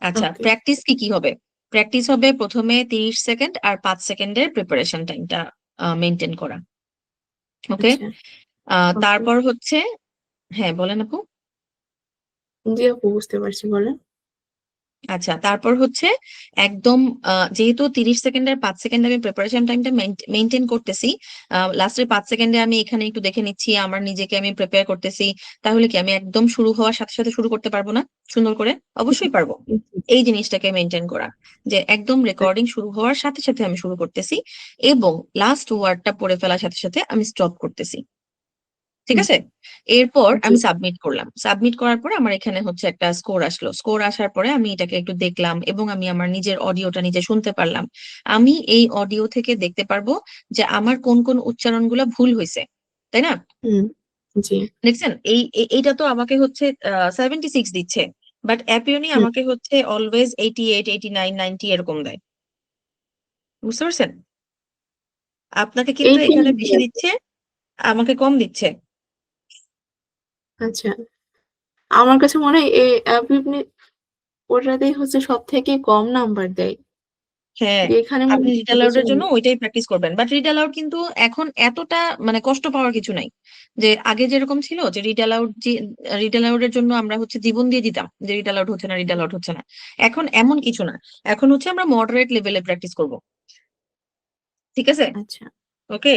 আচ্ছা, ওকে, প্র্যাকটিস কি হবে? প্র্যাকটিস হবে ১ম এ ৩০ সেকেন্ড আর ৫ সেকেন্ডের প্রিপারেশন টাইমটা মেইনটেইন করা। ওকে? আচ্ছা, ওকে। তারপর হচ্ছে হ্যাঁ, বলেন আপু? জি আপু বুঝতে পারছি বলেন। আচ্ছা, তারপর হচ্ছে একদম যেহেতু 30 সেকেন্ড আর 5 সেকেন্ড আমি প্রিপারেশন টাইমটা মেনটেন করতেছি, লাস্টের 5 সেকেন্ডে আমি এখানে একটু দেখে নিচ্ছি, আমার নিজেকে আমি প্রিপেয়ার করতেছি, তাহলে কি আমি একদম শুরু হওয়ার সাথে সাথে শুরু করতে পারবো না সুন্দর করে? অবশ্যই পারবো। এই জিনিসটাকে মেনটেন করা, যে একদম রেকর্ডিং শুরু হওয়ার সাথে সাথে আমি শুরু করতেছি এবং লাস্ট ওয়ার্ডটা পড়ে ফেলার সাথে সাথে আমি স্টপ করতেছি। ঠিক আছে? এরপর জি। আমি সাবমিট করলাম। সাবমিট করার পরে আমার এখানে হচ্ছে একটা স্কোর আসলো। স্কোর আসার পরে আমি এটাকে একটু দেখলাম এবং আমি আমার নিজের অডিওটা নিজে শুনতে পারলাম। আমি এই অডিও থেকে দেখতে পারবো যে আমার কোন কোন উচ্চারণগুলো ভুল হইছে। তাই না? হুম, জি। দেখছেন? এইটা তো আমাকে হচ্ছে 76 দিচ্ছে। বাট অ্যাপিওনি হুম, আমাকে হচ্ছে অলওয়েজ 88, 89, 90 এরকম দেয়। বুঝতে পারছেন? আপনাকে কিন্তু এইটাই এখানে ঠিক বেশি আছে। দিচ্ছে, আমাকে কম দিচ্ছে। আচ্ছা। আমার কাছে মনে হয় আপনি ওটাতেই হচ্ছে সবথেকে কম নাম্বার দেয়। হ্যাঁ, যে এখানে মনে আপনি হয় রিড ছোট অ্যালাউড এর ছেলে জন্য ওইটাই প্র্যাকটিস করবেন। বাট রিড অ্যালাউড কিন্তু এখন এতটা মানে কষ্ট পাওয়ার কিছু নাই। যে আগে যেরকম ছিল যে রিড অ্যালাউড এর জন্য আমরা হচ্ছে জীবন দিয়ে দিতাম যে রিড অ্যালাউড হচ্ছে না, রিড অ্যালাউড হচ্ছে না। এখন এমন কিছু না। এখন হচ্ছে আমরা মডারেট লেভেলে প্র্যাকটিস করব। ঠিক আছে? আচ্ছা, ওকে?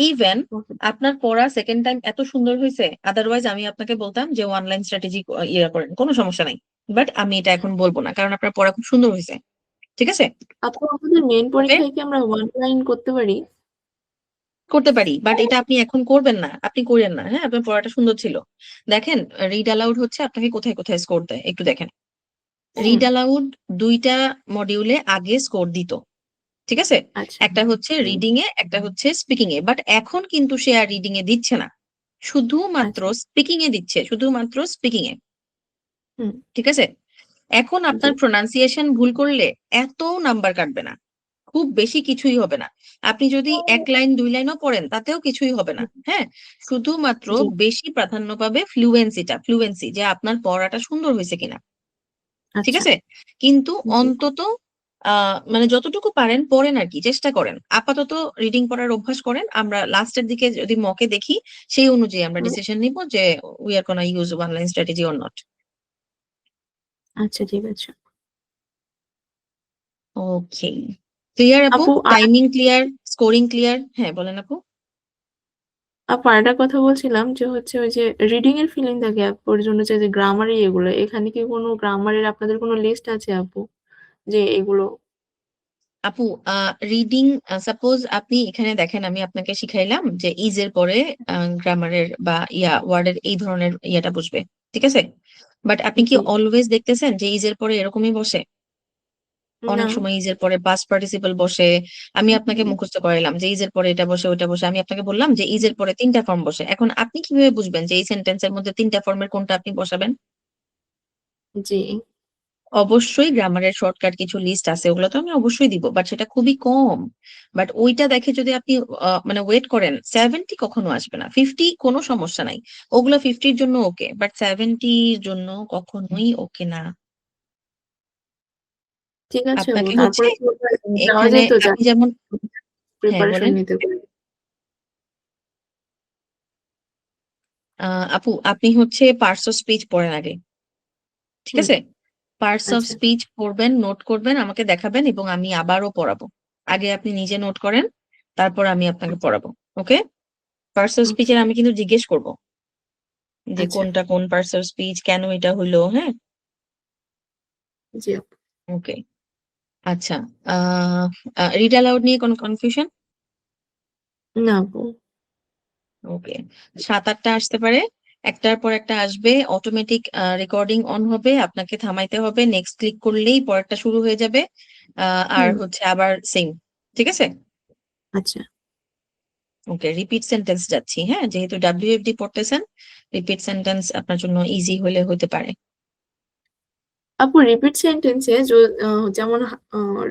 ইভেন ওকে। আপনার পড়া সেকেন্ড টাইম এত সুন্দর হয়েছে, আদারওয়াইজ আমি আপনাকে বলতাম যে ওয়ান লাইন স্ট্র্যাটেজি ইয়ে করেন, কোনো সমস্যা নাই। বাট আমি এটা এখন বলবো না, কারণ আপনার পড়া খুব সুন্দর হয়েছে। ঠিক আছে? আপু আমাদের মেইন ওকে? পরীক্ষায় কি আমরা ওয়ান লাইন করতে পারি? করতে পারি, বাট এটা আপনি এখন করবেন না, আপনি করেন না। হ্যাঁ, আপনার পড়াটা সুন্দর ছিল। দেখেন, রিড অ্যালাউড হচ্ছে আপনাকে কোথায় কোথায় স্কোর দেয় একটু দেখেন। হুম, রিড অ্যালাউড 2টা মডিউলে আগে স্কোর দিত। ঠিক আছে? আচ্ছা। একটা হচ্ছে হুম, রিডিং এ, একটা হচ্ছে স্পিকিং এ। বাট এখন কিন্তু সে আর রিডিং এ দিচ্ছে না, শুধুমাত্র আচ্ছা। স্পিকিং এ দিচ্ছে, শুধুমাত্র স্পিকিং এ। হুম, ঠিক আছে? এখন জি। আপনার প্রোনাউন্সিয়েশন ভুল করলে এত নাম্বার কাটবে না, খুব বেশি কিছুই হবে না। আপনি যদি 1 লাইন 2 লাইনও পড়েন তাতেও কিছুই হবে না। হুম, হ্যাঁ, শুধুমাত্র জি। বেশি প্রাধান্য পাবে ফ্লুয়েন্সি, যে আপনার পড়াটা সুন্দর হয়েছে কিনা। ঠিক আচ্ছা, আছে? কিন্তু জি। অন্তত মানে যতটুকু পারেন পড়েন আর কি, চেষ্টা করেন। আপাতত রিডিং পড়ার অভ্যাস করেন। আমরা লাস্টের দিকে যদি মকে দেখি, সেই অনুযায়ী আমরা হুম, ডিসিশন নিব যে we are gonna use one line strategy or not. আচ্ছা, ঠিক আছে। ওকে, ক্লিয়ার আপু? আপু আর টাইমিং ক্লিয়ার, স্কোরিং ক্লিয়ার? হ্যাঁ, বলেন আপু। আপু আরেকটা কথা বলছিলাম যে হচ্ছে ওই যে রিডিং এর ফিলিং থাকে আপুর জন্য যে গ্রামারে এগুলো, এখানে কি কোনো গ্রামারের আপনাদের কোনো লিস্ট আছে আপু? যে এগুলো আপু, রিডিং, সাপোজ আপনি এখানে দেখেন, আমি আপনাকে শিখাইলাম যে ইজ এর পরে গ্রামারের বা ওয়ার্ডের এই ধরনের ইয়াটা বসবে। ঠিক আছে? বাট আপনি কি জি। অলওয়েজ দেখতেছেন যে ইজ এর পরে এরকমই বসে? না। অনেক সময় ইজ এর পরে পাস্ট পার্টিসিপল বসে। আমি আপনাকে হুম, মুখস্থ করাইলাম যে ইজ এর পরে এটা বসে ওটা বসে, আমি আপনাকে বললাম যে ইজ এর পরে 3টা ফর্ম বসে। এখন আপনি কিভাবে বুঝবেন যে এই সেন্টেন্সের মধ্যে 3টা ফর্মের কোনটা আপনি বসাবেন? জি। অবশ্যই গ্রামারের শর্টকাট কিছু লিস্ট আছে, ওগুলো তো আমি অবশ্যই দিব, বাট সেটা খুবই কম। বাট ওইটা দেখে যদি আপনি মানে ওয়েট করেন, 70 কখনো আসবে না। 50 কোনো সমস্যা নাই, ওগুলো 50-র জন্য ওকে, বাট 70-র জন্য কখনোই ওকে না। ঠিক আছে আপু। আপনাকে হচ্ছে তারপরে তো যাওয়া এখানে যায় তো আপনি যেমন, হ্যাঁ প্রিপারেশন বলেন। নিতে পারি। আপু, আপনি হচ্ছে পার্টস অফ স্পিচ পড়েন আগে। ঠিক হুম, আছে? পার্টস অফ আচ্ছা, স্পিচ পড়বেন, নোট করবেন, আমাকে দেখাবেন এবং আমি আবারও পড়াবো। আগে আপনি নিজে নোট করেন, তারপর আমি আপনাকে আচ্ছা, পড়াবো। ওকে? পার্টস অফ ওকে, স্পিচের আমি কিন্তু জিজ্ঞেস করব যে আচ্ছা, কোনটা কোন পার্টস অফ স্পিচ, কেন এটা হলো। হ্যাঁ, জি আপু। ওকে। আচ্ছা, রিড অ্যালাউড নিয়ে কোনো কনফিউশন? না আপু। ওকে, 7-8টা আসতে পারে, একটার পর একটা আসবে, অটোমেটিক রেকর্ডিং অন হবে, আপনাকে থামাইতে হবে, নেক্সট ক্লিক করলেই পরেরটা শুরু হয়ে যাবে। আর হুম, হচ্ছে আবার সেম। ঠিক আছে? আচ্ছা। ওকে, রিপিট সেন্টেন্স যাচ্ছি। হ্যাঁ, যেহেতু ডাব্লিউএফডি পড়তেছেন, রিপিট সেন্টেন্স আপনার জন্য ইজি হলে হতে পারে। আপু রিপিট সেন্টেন্সে যেমন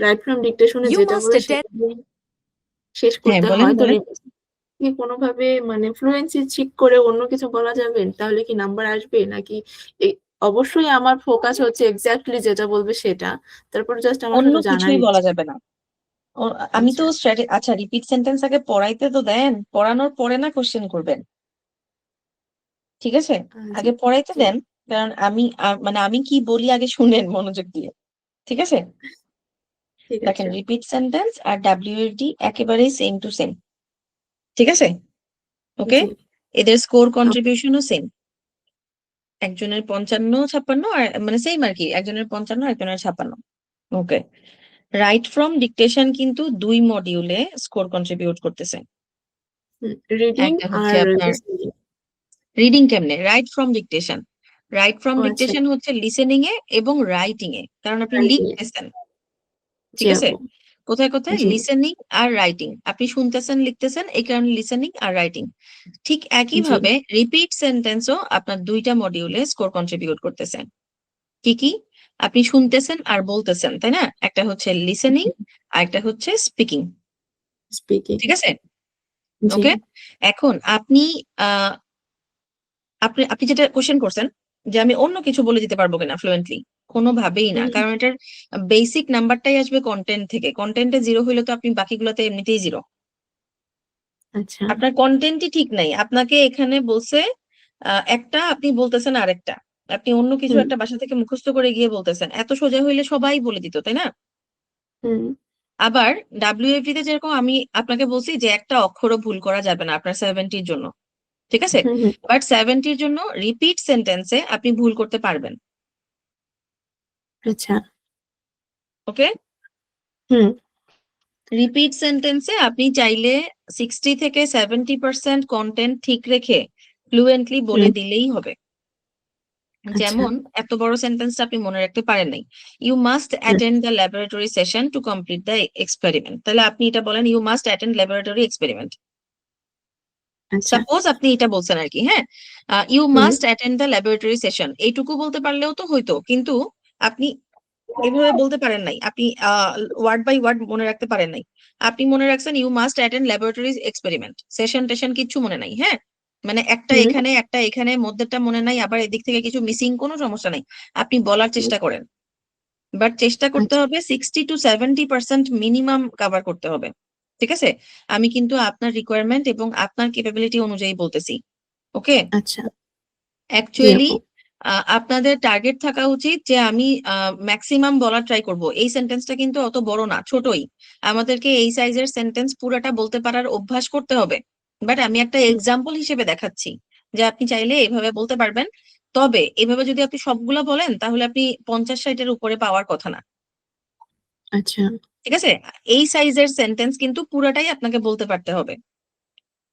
রাইট ফ্রম ডিকটেশনে You যেটা must বলে attend. সেটা দিয়ে শেষ হ্যাঁ, করতে বলেন হয়। তো বলেন। রিপিট কি কোনোভাবে মানে ফ্লুয়েন্সি ঠিক করে অন্য কিছু বলা যাবে? তাহলে কি নাম্বার আসবে? নাকি এই অবশ্যই আমার ফোকাস হচ্ছে এক্সাক্টলি যেটা বলবে সেটা। তারপর জাস্ট আমার অন্য শুধু জানার কিছুই বলা ইচ্ছা। যাবে না। আমি তো আচ্ছা, আচ্ছা, রিপিট সেন্টেন্স আগে পড়াইতে তো দেন, পড়ানোর পরে না কোশ্চেন করবেন। ঠিক আছে? জি, আগে পড়াইতে জি, দেন, কারণ আমি মানে আমি কি বলি আগে শুনেন মনোযোগ দিয়ে। ঠিক আছে? ঠিক দেখেন আছে। রিপিট সেন্টেন্স আর WFD একেবারেই সেম টু সেম। ঠিক আছে? ওকে? জি। এদের স্কোর আপ কন্ট্রিবিউশনও সেম। একজনের 55-56 আর মানে সেম আরকি। একজনের 55 একজনের 56। ওকে। রাইট ফ্রম ডিকটেশন কিন্তু ২ মডিউলে স্কোর কন্ট্রিবিউট করতেছে। রিডিং একটা হচ্ছে আর আপনার লিসেনিং। রিডিং কেমনে? Write from dictation. Write from ও আচ্ছা। ডিকটেশন হচ্ছে লিসেনিং এ এবং রাইটিং এ। কারণ আপনি রাইটিং এ। লিখতেছেন। জি ঠিক আছে? আপু। কোথায়, কোথায়? জি, লিসেনিং আর রাইটিং। আপনি শুনতেছেন, লিখতেছেন এই কারণে লিসেনিং আর রাইটিং। ঠিক জি। একইভাবে রিপিট সেন্টেন্সও আপনার ২ টা মডিউলে স্কোর কন্ট্রিবিউট করতেছে। কি, কি? আপনি শুনতেছেন আর বলতেছেন, তাই না? একটা হচ্ছে লিসেনিং আরেকটা হচ্ছে স্পিকিং। স্পিকিং। ঠিক আছে? জি। ওকে? এখন আপনি আ আপনি আপনি যেটা কোয়েশ্চেন করছেন যে আমি অন্য কিছু বলে দিতে পারবো কিনা ফ্লুয়েন্টলি? কোনভাবেই না। হুম, কারণ এটার বেসিক নাম্বারটাই আসবে কনটেন্ট থেকে। কনটেন্ট এ 0 হইলে তো আপনি বাকিগুলোতে এমনিতেই 0। আচ্ছা। আপনার কনটেন্টই ঠিক নাই। আপনাকে এখানে বলছে একটা, আপনি বলতেছেন আরেকটা। আপনি অন্য কিছু হুম, একটা বাসা থেকে মুখস্থ করে গিয়ে বলতেছেন। এত সোজা হইলে সবাই বলে দিত, তাই না? হুম, আবার WFD তে যেরকম আমি আপনাকে বলছি যে একটা অক্ষরও ভুল করা যাবে না আপনার 70 র জন্য। ঠিক আছে? হুম, হুম। বাট 70 র জন্য রিপিট সেন্টেন্স এ আপনি ভুল করতে পারবেন। আচ্ছা। ওকে? হুম, রিপিট সেন্টেন্সে আপনি চাইলে 60 থেকে 70% কনটেন্ট ঠিক রেখে ফ্লুয়েন্টলি বলে হুম। দিলেই হবে। আচ্ছা। যেমন এত বড় সেন্টেন্সটা আপনি মনে রাখতে পারেন নাই। You must hmm, attend the laboratory session to complete the experiment. তাহলে আপনি এটা বলেন you must attend laboratory experiment. আচ্ছা। সাপোজ আপনি এটা বলছেন আরকি, হ্যাঁ? You hmm, must attend the laboratory session এইটুকু বলতে পারলেও তো হইতো। কিন্তু আপনি এভাবে বলতে পারেন নাই। আপনি ওয়ার্ড বাই ওয়ার্ড মনে রাখতে পারেন নাই। আপনি মনে রাখছেন you must attend laboratory experiment. সেশন-টেশন কিচ্ছু মনে নাই, হ্যাঁ? মানে একটা হুম, এখানে, একটা এখানে, মধ্যেরটা মনে নাই, আবার এদিক থেকে কিছু মিসিং, কোনো সমস্যা নাই। আপনি বলার হুম। চেষ্টা করেন। বাট চেষ্টা করতে আচ্ছা, হবে 60-70% মিনিমাম কভার করতে হবে। ঠিক আছে? আমি কিন্তু আপনার রিকোয়ারমেন্ট এবং আপনার ক্যাপাবিলিটি অনুযায়ী বলতেছি। ওকে? আচ্ছা। জি অ্যাকচুয়ালি আপু। আপনাদের টার্গেট থাকা উচিত যে আমি মেক্সিমাম বলার ট্রাই করব। এই সেন্টেন্সটা কিন্তু অত বড় না, ছোটই। আমাদেরকে এই সাইজের সেন্টেন্স পুরাটা বলতে পারার অভ্যাস করতে হবে। বাট আমি একটা হুম, এক্সাম্পল হিসেবে দেখাচ্ছি যে আপনি চাইলে এভাবে বলতে পারবেন। তবে এভাবে যদি আপনি সবগুলা বলেন তাহলে আপনি ৫০-৬০ এর উপরে পাওয়ার কথা না। আচ্ছা, ঠিক আছে? এই সাইজের সেন্টেন্স কিন্তু পুরাটাই আপনাকে বলতে পারতে হবে।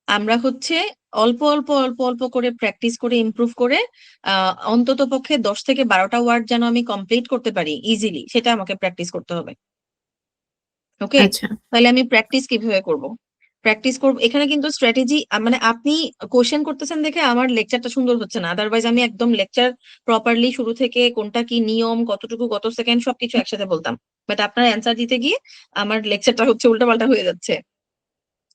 আমরা হচ্ছে অল্প, অল্প, অল্প, অল্প করে প্র্যাকটিস করে ইমপ্রুভ করে আ অন্ততপক্ষে ১০ থেকে ১২ টা ওয়ার্ড যেন আমি কমপ্লিট করতে পারি ইজিলি সেটা আমাকে প্র্যাকটিস করতে হবে। ওকে? আচ্ছা। তাহলে আমি প্র্যাকটিস কিভাবে করব? প্র্যাকটিস করব এখানে কিন্তু স্ট্র্যাটেজি মানে আপনি কোয়েশ্চেন করতেছেন দেখে আমার লেকচারটা সুন্দর হচ্ছে না। আদারওয়াইজ আমি একদম লেকচার প্রপারলি শুরু থেকে কোনটা কি নিয়ম, কতটুকু, কত সেকেন্ড সবকিছু একসাথে বলতাম। বাট আপনার অ্যান্সার দিতে গিয়ে আমার লেকচারটা হচ্ছে উল্টাপাল্টা হয়ে যাচ্ছে।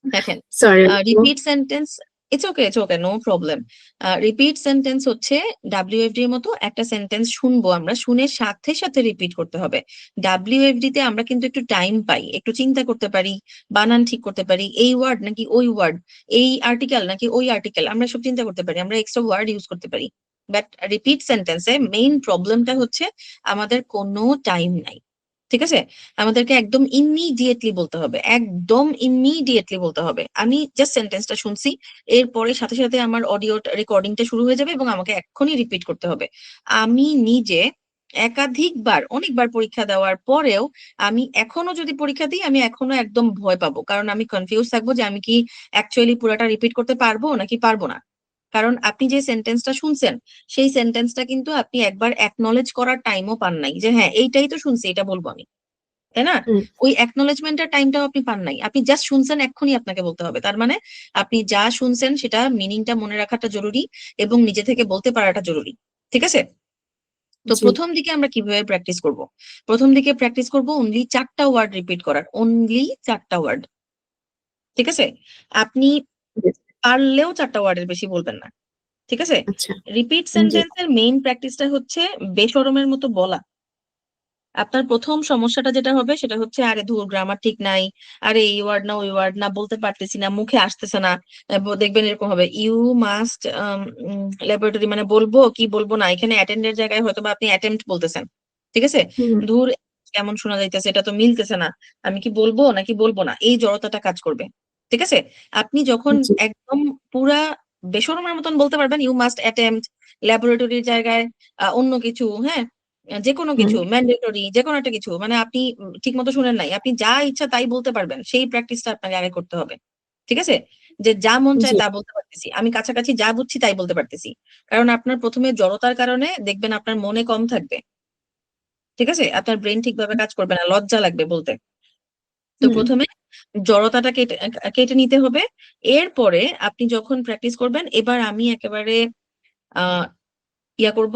দেখেন, সরি আপু। Repeat sentence it's okay, no problem. Repeat sentence হচ্ছে WFD এর মতো একটা সেন্টেন্স শুনবো আমরা, শুনে সাথে, সাথে রিপিট করতে হবে। WFD তে আমরা কিন্তু একটু টাইম পাই, একটু চিন্তা করতে পারি, বানান ঠিক করতে পারি, এই ওয়ার্ড নাকি ওই ওয়ার্ড, এই আর্টিকেল নাকি ওই আর্টিকেল আমরা এসব চিন্তা করতে পারি। আমরা এক্সট্রা ওয়ার্ড ইউজ করতে পারি। বাট রিপিট সেন্টেন্সে মেইন প্রবলেমটা হচ্ছে আমাদের কোনো টাইম নাই। ঠিক আছে? আমাদেরকে একদম ইমিডিয়েটলি বলতে হবে। একদম ইমিডিয়েটলি বলতে হবে। আমি জাস্ট সেন্টেন্সটা শুনছি। এরপরে সাথে, সাথে আমার অডিও রেকর্ডিংটা শুরু হয়ে যাবে এবং আমাকে এক্ষুনি রিপিট করতে হবে। আমি নিজে একাধিকবার অনেকবার পরীক্ষা দেওয়ার পরেও আমি এখনো যদি পরীক্ষা দিই, আমি এখনো একদম ভয় পাবো। কারণ আমি কনফিউজ থাকবো যে আমি কি অ্যাকচুয়ালি পুরাটা রিপিট করতে পারবো নাকি পারবো না। কারণ আপনি যে সেন্টেন্সটা শুনছেন, সেই সেন্টেন্সটা কিন্তু আপনি একবার একনলেজ করার টাইমও পান নাই। যে হ্যাঁ, এইটাই তো শুনছি, এটা বলব আমি। তাই না? হুম, ওই acknowledgement এর টাইমটাও আপনি পান নাই। আপনি জাস্ট শুনছেন এক্ষুনি আপনাকে বলতে হবে। তার মানে আপনি যা শুনছেন সেটা মিনিংটা মনে রাখাটা জরুরি এবং নিজে থেকে বলতে পারাটা জরুরি। ঠিক আছে? তো জি। ১ম দিকে আমরা কিভাবে প্র্যাকটিস করব? ১ম দিকে প্র্যাকটিস করব অনলি ৪ টা ওয়ার্ড রিপিট করার। অনলি ৪ টা ওয়ার্ড। ঠিক আছে? আপনি জি। পারলেও ৪ টা ওয়ার্ডের বেশি বলবেন না। ঠিক আছে? আচ্ছা। রিপিট জি। সেন্টেন্স এর মেইন প্র্যাকটিসটা হচ্ছে বেশরমের মতো বলা। আপনার ১ম সমস্যাটা যেটা হবে সেটা হচ্ছে, "আরে ধুর গ্রামার ঠিক নাই। আরে এই ওয়ার্ড না ওই ওয়ার্ড না বলতে পারতেছি না, মুখে আসতেছে না।" দেখবেন এরকম হবে, "ইউ মাস্ট ল্যাবরেটরি" মানে বলবো কি বলবো না। এখানে অ্যাটেন্ড এর জায়গায় হয়তোবা আপনি অ্যাটেম্প্ট বলতেছেন। ঠিক আছে? হুম, "ধুর কেমন শোনা যাইতেছে, এটা তো মিলতেছে না, আমি কি বলবো নাকি বলবো না, এই জড়তাটা কাজ করবে। ঠিক আছে? আপনি যখন জি। একদম পুরা বেশরমের মতন বলতে পারবেন, ইউ মাস্ট অ্যাটেম্পট, ল্যাবরেটরির জায়গায় অন্য কিছু, হ্যাঁ, যে কোনো হুম। কিছু ম্যান্ডেটরি, যে কোনো একটা কিছু, মানে আপনি ঠিক মতো শুনেন নাই, আপনি যা ইচ্ছা তাই বলতে পারবেন, সেই প্র্যাকটিসটা আপনাকে আগে করতে হবে। ঠিক আছে? যে যা মন চায় জি। তা বলতে পারতেছি, আমি কাছাকাছি যা বুঝছি তাই বলতে পারতেছি। কারণ আপনার প্রথমে জড়তার কারণে দেখবেন আপনার মনে কম থাকবে। ঠিক আছে? আপনার ব্রেন ঠিকভাবে কাজ করবে না, লজ্জা লাগবে বলতে। তো হুম। প্রথমে জড়তাটা কেটে কেটে নিতে হবে। এরপরে আপনি যখন প্র্যাকটিস করবেন, এবার আমি একেবারে আহ ইয়া করব,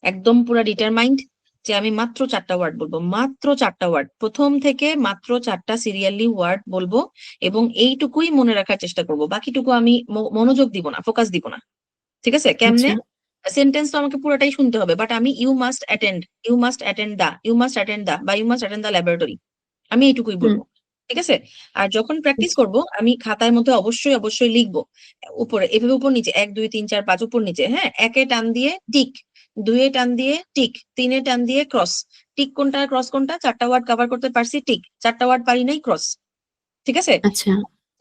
একদম পুরা ডিটারমাইন্ড যে আমি মাত্র 4টা ওয়ার্ড বলবো, মাত্র 4টা ওয়ার্ড, প্রথম থেকে মাত্র 4টা সিরিয়ালি ওয়ার্ড বলবো, এবং এইটুকুই মনে রাখার চেষ্টা করব, বাকিটুকু আমি মনোযোগ দিব না, ফোকাস দিব না। ঠিক আছে? কেমনে? আচ্ছা। সেন্টেন্স তো আমাকে পুরোটাই শুনতে হবে, বাট আমি you must attend, you must attend the, you must attend the, বা you must attend the laboratory, আমি এইটুকুই হুম। বলবো। ঠিক আছে? আর যখন প্র্যাকটিস আচ্ছা। করব, আমি খাতার মধ্যে অবশ্যই অবশ্যই লিখবো উপরে, এভাবে উপর নিচে, 1 2 3 4 5 উপর নিচে, হ্যাঁ, 1 এ টান দিয়ে টিক, 2 এ টান দিয়ে টিক, 3 এ টান দিয়ে ক্রস। টিক কোনটা আর ক্রস কোনটা, 4টা ওয়ার্ড কভার করতে পারছি, টিক, 4টা ওয়ার্ড পারি নাই, ক্রস। ঠিক আছে? আচ্ছা।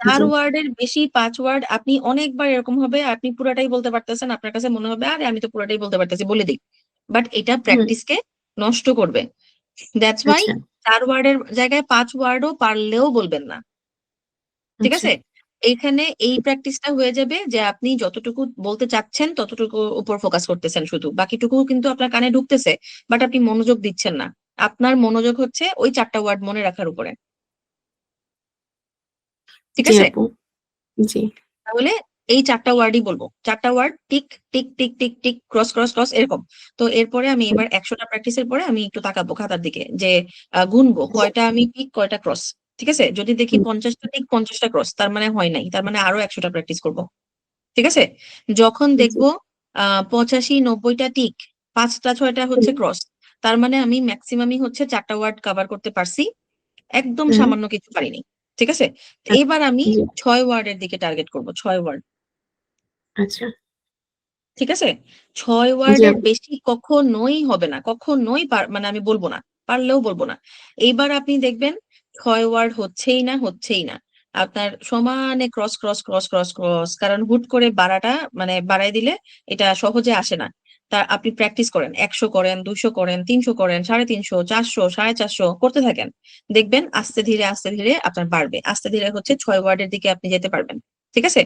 4 জি। ওয়ার্ডের বেশি, 5 ওয়ার্ড আপনি অনেকবার এরকম হবে, আপনি পুরাটাই বলতে পারতেছেন, আপনার কাছে মনে হবে আরে আমি তো পুরাটাই বলতে পারতেছি, বলে দিই। বাট এটা হুম। প্র্যাকটিসকে নষ্ট করবে। দ্যাটস ওয়াই আচ্ছা। 4 ওয়ার্ডের জায়গায় 5 ওয়ার্ডও পারলেও বলবেন না। ঠিক আচ্ছা। আছে? এইখানে এই প্র্যাকটিসটা হয়ে যাবে যে আপনি যতটুকু বলতে চাচ্ছেন ততটুকু উপর ফোকাস করতেছেন শুধু। বাকিটুকু কিন্তু আপনার কানে ঢুকতেছে, বাট আপনি মনোযোগ দিচ্ছেন না। আপনার মনোযোগ হচ্ছে ওই 4টা ওয়ার্ড মনে রাখার উপরে। ঠিক জি আছে? আপু। জি। তাহলে এই 4টা ওয়ার্ডই বলবো। 4টা word tick, tick, tick, tick, tick, cross, cross, cross, এরকম। তো এরপরে আমি হুম। এবার 100টা প্র্যাকটিসের পরে আমি একটু তাকাবো খাতার দিকে যে গুনবো কয়টা আমি টিক, কয়টা ক্রস। ঠিক আছে? যদি দেখি হুম। 50টা টিক, 50টা ক্রস, তার মানে হয় নাই। তার মানে আরো 100টা প্র্যাকটিস করব। ঠিক আছে? যখন জি। দেখবো 85 90টা টিক, 5টা 6টা হুম। হচ্ছে ক্রস, তার মানে আমি ম্যাক্সিমামই হচ্ছে 4টা ওয়ার্ড কভার করতে পারছি, একদম হুম। সামান্য কিছু পারিনি। ঠিক আছে? তো আচ্ছা। এবার আমি জি। 6 ওয়ার্ডের দিকে টার্গেট করব, 6 ওয়ার্ড। আচ্ছা। ঠিক আছে? 6 জি ওয়ার্ডের আপু। বেশি কখনোই হবে না, কখনোই মানে আমি বলবো না, পারলেও বলবো না। এইবার আপনি দেখবেন 6 ওয়ার্ড হচ্ছেই না, হচ্ছেই না। আপনার সমানে cross, cross, cross, cross, cross, কারণ হুট করে বাড়াটা, মানে বাড়াই দিলে এটা সহজে আসে না। তা আপনি প্র্যাকটিস করেন, 100 করেন, 200 করেন, 300 করেন, 350, 400, 450 করতে থাকেন। দেখবেন আস্তে ধীরে আস্তে ধীরে আপনার বাড়বে, আস্তে ধীরে হচ্ছে 6 ওয়ার্ডের দিকে আপনি যেতে পারবেন। ঠিক আছে?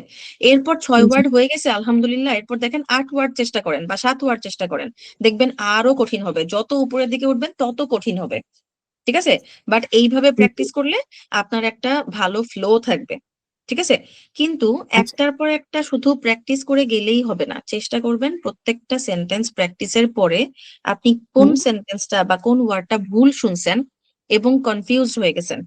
এরপর 6 জি। ওয়ার্ড হয়ে গেছে আলহামদুলিল্লাহ, এরপর দেখেন 8 ওয়ার্ড চেষ্টা করেন বা 7 ওয়ার্ড চেষ্টা করেন, দেখবেন আরো কঠিন হবে, যত উপরের দিকে উঠবেন তত কঠিন হবে। ঠিক আছে? বাট এইভাবে জি। প্র্যাকটিস করলে আপনার একটা ভালো ফ্লো থাকবে। ঠিক আছে? কিন্তু আচ্ছা। একটার পর একটা শুধু প্র্যাকটিস করে গেলেই হবে না, চেষ্টা করবেন প্রত্যেকটা সেন্টেন্স প্র্যাকটিসের পরে আপনি কোন হুম। সেন্টেন্সটা বা কোন ওয়ার্ডটা ভুল শুনছেন এবং কনফিউজড হয়ে গেছেন,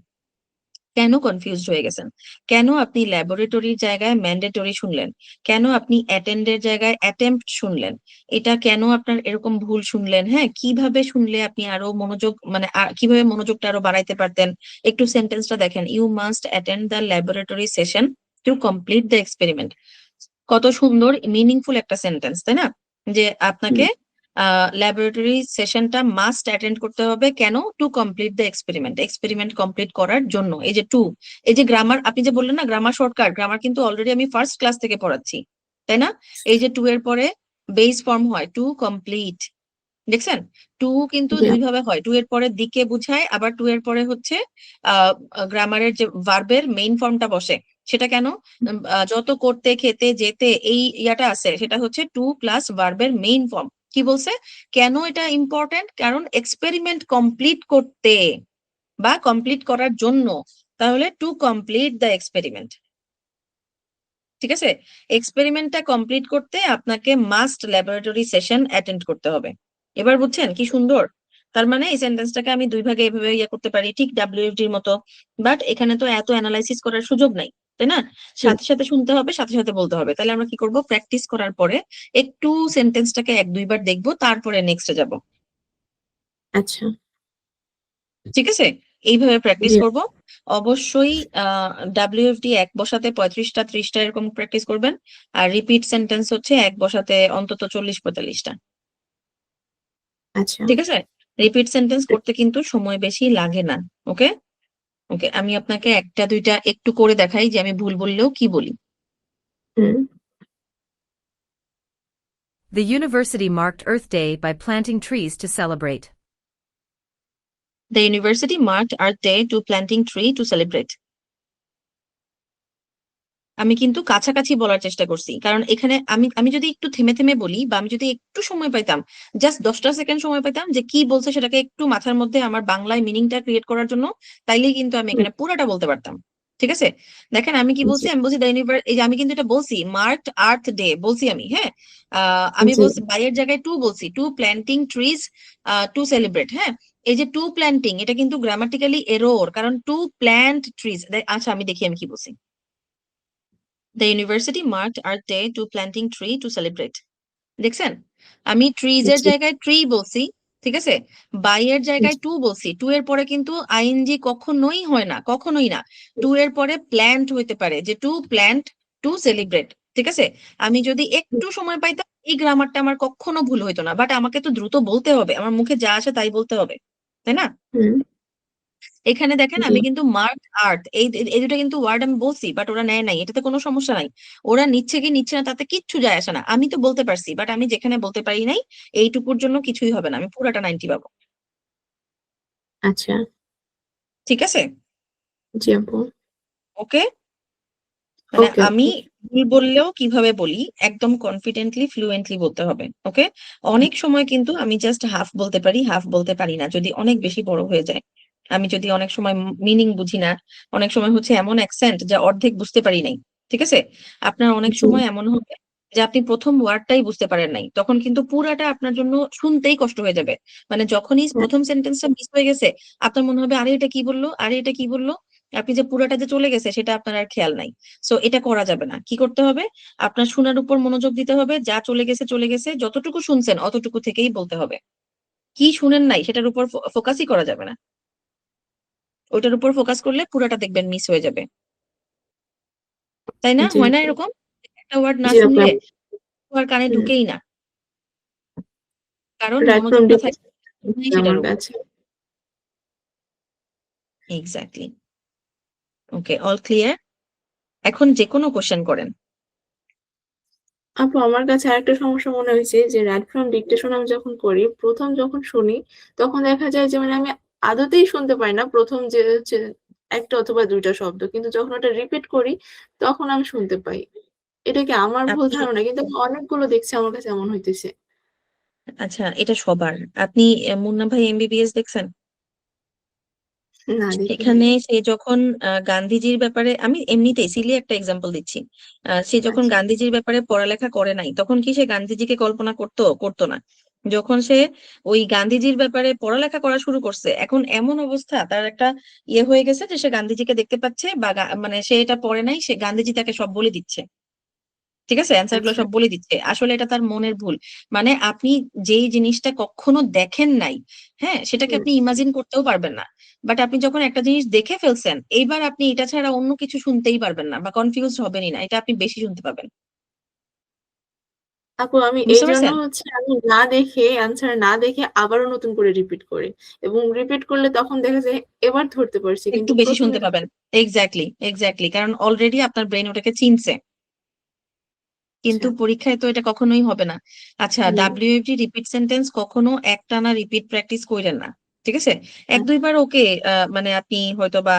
কেন কনফিউজড হয়ে গেছেন? কেন আপনি ল্যাবরেটরির জায়গায় ম্যান্ডেটরি শুনলেন? কেন আপনি অ্যাটেন্ড এর জায়গায় অ্যাটেম্পট শুনলেন? এটা কেন আপনার এরকম ভুল শুনলেন? হ্যাঁ? কিভাবে শুনলে আপনি আরো মনোযোগ, মানে কিভাবে মনোযোগটা আরো বাড়াইতে পারতেন? একটু সেন্টেন্সটা দেখেন। "You must attend the laboratory session to complete the experiment." কত সুন্দর মিনিংফুল একটা সেন্টেন্স, তাই না? যে হুম। আপনাকে ল্যাবরেটরি সেশনটা মাস্ট অ্যাটেন্ড করতে হবে, কেন? Two complete the experiment, experiment complete করার জন্য। এই যে টু, এই যে গ্রামার আপনি যে বললেন না গ্রামার শর্টকাট, গ্রামার কিন্তু অলরেডি আমি ফার্স্ট ক্লাস থেকে পড়াচ্ছি, তাই না? এই যে টু এর পরে বেস ফর্ম হয় টু কমপ্লিট, দেখছেন? টু কিন্তু জি 2 আপু। ভাবে হয়। টু এর পরে দিকে বুঝায়, আবার টু এর পরে হচ্ছে গ্রামারের যে ভার্বের মেইন ফর্মটা বসে। সেটা কেন? যত করতে, খেতে, যেতে এই ইয়াটা আছে, সেটা হচ্ছে টু প্লাস ভার্বের মেইন ফর্ম। কি বলছে? কেন এটা ইম্পর্টেন্ট? কারণ এক্সপেরিমেন্ট কমপ্লিট করতে বা কমপ্লিট করার জন্য। তাহলে টু কমপ্লিট দ্য এক্সপেরিমেন্ট। ঠিক আছে? এক্সপেরিমেন্টটা কমপ্লিট করতে আপনাকে মাস্ট ল্যাবরেটরি সেশন অ্যাটেন্ড করতে হবে। এবার বুঝছেন কি সুন্দর? তার মানে এই সেন্টেন্সটাকে আমি 2 ভাগে এভাবে ইয়ে করতে পারি, ঠিক WFD এর মতো। বাট এখানে তো এত এনালাইসিস করার সুযোগ নাই, তাই না? হুম। সাথে সাথে শুনতে হবে, সাথে সাথে বলতে হবে। তাহলে আমরা কি করব? প্র্যাকটিস করার পরে একটু সেন্টেন্সটাকে 1 2 বার দেখবো, তারপরে নেক্সটে যাব। আচ্ছা। ঠিক আছে? এইভাবে প্র্যাকটিস জি। করব। অবশ্যই WFD 1 বসাতে 35টা 30টা এরকম প্র্যাকটিস করবেন। আর রিপিট সেন্টেন্স হচ্ছে 1 বসাতে অন্তত 40 45টা। আচ্ছা। ঠিক আছে? রিপিট সেন্টেন্স করতে কিন্তু সময় বেশি লাগে না। ওকে ওকে, আমি আপনাকে একটা দুইটা একটু করে দেখাই যে আমি ভুল বললেও কি বলি। হুম। The university marked Earth Day by planting trees to celebrate. The university marked Earth Day to planting tree to celebrate. আমি কিন্তু কাছাকাছি বলার চেষ্টা করছি, কারণ এখানে আমি আমি যদি একটু থেমে থেমে বলি বা আমি যদি একটু সময় পাইতাম, জাস্ট 10টা সেকেন্ড সময় পাইতাম যে কি বলছে সেটাকে একটু মাথার মধ্যে আমার বাংলায় মিনিংটা ক্রিয়েট করার জন্য, তাইলেই কিন্তু আমি হুম, এখানে পুরোটা বলতে পারতাম। ঠিক আছে, দেখেন আমি কি বলছি, জি, আমি বলছি এই যে আমি কিন্তু এটা বলছি মার্কড আর্থ ডে বলছি আমি, হ্যাঁ। আমি জি, বলছি বাইয়ের জায়গায় টু বলছি, to planting trees to celebrate, হ্যাঁ। এই যে টু প্ল্যান্টিং, এটা কিন্তু গ্রামাটিক্যালি এরর, কারণ টু প্ল্যান্ট ট্রিজ। আচ্ছা আমি দেখি আমি কি বলছি। The university marked Earth Day to planting tree to celebrate. দেখছেন, আমি ট্রিজ এর জি, জায়গায় ট্রি বলছি, ঠিক আছে। বাই এর জায়গায় জি, টু বলছি, টু এর পরে কিন্তু আইএনজি কখনোই হয় না, কখনোই না। টু এর পরে প্ল্যান্ট হইতে পারে, যে টু প্ল্যান্ট টু সেলিব্রেট, ঠিক আছে। আমি যদি একটু সময় পাইতাম এই গ্রামারটা আমার কখনো ভুল হইতো না, বাট আমাকে তো দ্রুত বলতে হবে, আমার মুখে যা আসে তাই বলতে হবে, তাই না। হুম, এখানে দেখেন জি, আমি কিন্তু মার্ক আর্ট এই দুটো কিন্তু ওয়ার্ড আমি বলছি, বাট ওরা নেয় নাই, এটাতে কোনো সমস্যা নাই। ওরা নিচ্ছে কি নিচ্ছে না তাতে কিচ্ছু যায় আসে না, আমি তো বলতে পারছি, বাট আমি যেখানে বলতে পারি নাই এইটুকুর জন্য কিছুই হবে না, আমি পুরাটা 90 পাবো। আচ্ছা, ঠিক আছে, জি আপু, ওকে। মানে ওকে আমি আপু, ভুল বললেও কিভাবে বলি, একদম কনফিডেন্টলি ফ্লুয়েন্টলি বলতে হবে, ওকে। অনেক সময় কিন্তু আমি জাস্ট হাফ বলতে পারি, হাফ বলতে পারি না, যদি অনেক বেশি বড় হয়ে যায়। আমি যদি অনেক সময় মিনিং বুঝি না, অনেক সময় হচ্ছে এমন অ্যাকসেন্ট যা অর্ধেক বুঝতে পারি নাই, ঠিক আছে। আপনার অনেক জি, সময় এমন হবে যে আপনি প্রথম ওয়ার্ডটাই বুঝতে পারেন নাই, তখন কিন্তু পুরাটা আপনার জন্য শুনতেই কষ্ট হয়ে যাবে। মানে যখনই হ্যাঁ, প্রথম সেন্টেন্সটা মিস হয়ে গেছে, আপনার মনে হবে আরে এটা কি বললো, আরে এটা কি বললো, আপনি যে পুরাটা যে চলে গেছে সেটা আপনার আর খেয়াল নাই। সো এটা করা যাবে না, কি করতে হবে, আপনার শোনার উপর মনোযোগ দিতে হবে, যা চলে গেছে চলে গেছে, যতটুকু শুনছেন অতটুকু থেকেই বলতে হবে। কি শুনেন নাই সেটার উপর ফোকাসই করা যাবে না, ওইটার উপর ফোকাস করলে পুরাটা দেখবেন মিস হয়ে যাবে, তাই না, জি হয় না আপু, এরকম, একটা ওয়ার্ড না জি আপু, শুনলে আর কানে হুম, ঢুকেই না, কারণ রাইট ফ্রম মনোযোগটা থাকে নাই আমার সেটার উপর। কাছে। এক্স্যাক্টলি, ওকে, অল ক্লিয়ার। এখন যে কোনো কোশ্চেন করেন। আপু আমার কাছে আরেকটা সমস্যা মনে হয়েছে যে রাইট ফ্রম ডিকটেশন আমি যখন করি, প্রথম যখন শুনি তখন দেখা যায় যে মানে আমি আদতেই শুনতে পাই না প্রথম যে হচ্ছে একটা অথবা দুইটা শব্দ, কিন্তু যখন ওটা রিপিট করি তখন আমি শুনতে পাই। এটা কি আমার ভুল আপনি, ধারণা? কিন্তু আমি অনেকগুলো দেখছি আমার কাছে এমন হইতেছে। আচ্ছা এটা সবার, আপনি মুন্না ভাই এমবিবিএস দেখছেন। না দেখি নাই। এখানে সে যখন গান্ধীজির ব্যাপারে, আমি এমনিতেই সিলি একটা এক্সাম্পল দিচ্ছি, সে যখন আচ্ছা, গান্ধীজির ব্যাপারে পড়ালেখা করে নাই তখন কি সে গান্ধীজিকে কল্পনা করতো, করতো না। যখন সে ওই গান্ধীজির ব্যাপারে পড়ালেখা করা শুরু করছে, এখন এমন অবস্থা তার একটা ইয়ে হয়ে গেছে যে সে গান্ধীজিকে দেখতে পাচ্ছে, বা মানে সে এটা পড়ে নাই, সে গান্ধীজি তাকে সব বলে দিচ্ছে, ঠিক আছে, অ্যান্সার গুলো আচ্ছা, সব বলে দিচ্ছে, আসলে এটা তার মনের ভুল। মানে আপনি যেই জিনিসটা কখনো দেখেন নাই, হ্যাঁ, সেটাকে হুম। আপনি ইমাজিন করতেও পারবেন না। বাট আপনি যখন একটা জিনিস দেখে ফেলছেন, এইবার আপনি এটা ছাড়া অন্য কিছু শুনতেই পারবেন না বা কনফিউজ হবেনই না, এটা আপনি বেশি শুনতে পাবেন। আপু আমি বুঝতে এইজন্য পারছেন, হচ্ছে আমি না দেখে অ্যান্সার না দেখে আবারও নতুন করে রিপিট করি। এবং রিপিট করলে তখন দেখা যায় এবার ধরতে পারছি। একটু কিন্তু বেশি ১ম এ শুনতে পাবেন। এক্স্যাক্টলি এক্স্যাক্টলি, কারণ অলরেডি আপনার ব্রেন ওটাকে চিনছে, আচ্ছা, কিন্তু পরীক্ষায় তো এটা কখনোই হবে না। আচ্ছা, হুম, ডাব্লিউএফডি রিপিট সেন্টেন্স কখনো একটানা রিপিট প্র্যাকটিস কইরেন না, ঠিক আছে। এক আচ্ছা, দুইবার ওকে, মানে আপনি হয়তো বা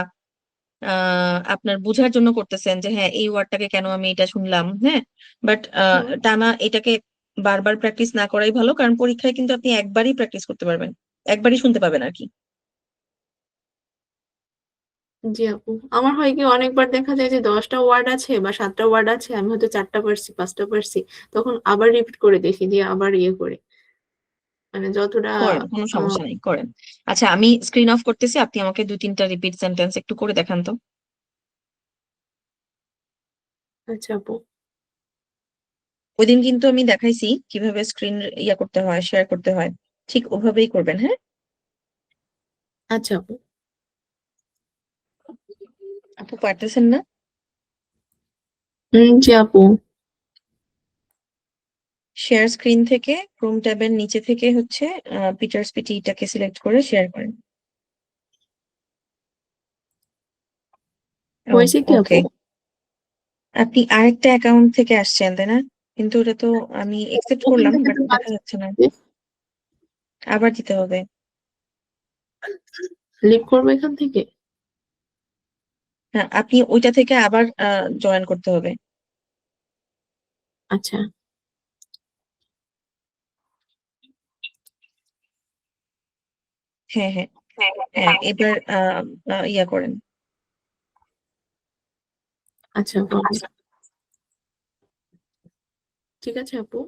আপনার বুঝার জন্য করতেছেন যে হ্যাঁ এই ওয়ার্ডটাকে কেন আমি এটা শুনলাম, হ্যাঁ। বাট হুম, টানা এটাকে বারবার প্র্যাকটিস না করাই ভালো, কারণ পরীক্ষায় কিন্তু আপনি একবারই প্র্যাকটিস করতে পারবেন, একবারই শুনতে পাবেন আর কি। জি আপু। আমার হয় কি অনেকবার দেখা যায় যে ১০ টা ওয়ার্ড আছে বা ৭ টা ওয়ার্ড আছে, আমি হয়তো ৪ টা পারছি, ৫ টা পারছি। তখন আবার রিপিট করে দেখি, দিয়ে আবার ইয়ে করি। মানে যতটা করেন, কোনো আ সমস্যা নেই, করেন। আচ্ছা আমি স্ক্রিন অফ করতেছি, আপনি আমাকে 2-3টা রিপিট সেন্টেন্স একটু করে দেখান তো। আচ্ছা আপু, ওইদিন কিন্তু আমি দেখাইছি কিভাবে স্ক্রিন ইয়া করতে হয়, শেয়ার করতে হয়, ঠিক ওভাবেই করবেন, হ্যাঁ। আচ্ছা আপু। আপু পারতেছেন না। জি আপু। শেয়ার স্ক্রিন থেকে ক্রোম ট্যাবের নিচে থেকে হচ্ছে পিটার্স পিটিটাকে সিলেক্ট করে শেয়ার করেন। হয়েছে কি ওকে, আপু? আপনি আরেকটা অ্যাকাউন্ট থেকে আসছেন তাই না? কিন্তু ওটা তো আমি একসেপ্ট ওখান করলাম, থেকে বাট তো দেখা যাচ্ছে না, আবার দিতে হবে। লিভ করবো এখান থেকে? হ্যাঁ, আপনি ওইটা থেকে আবার জয়েন করতে হবে। আচ্ছা হ্যাঁ হ্যাঁ হ্যাঁ, এবার ইয়া করেন। আচ্ছা আপু, আচ্ছা ঠিক আছে আপু।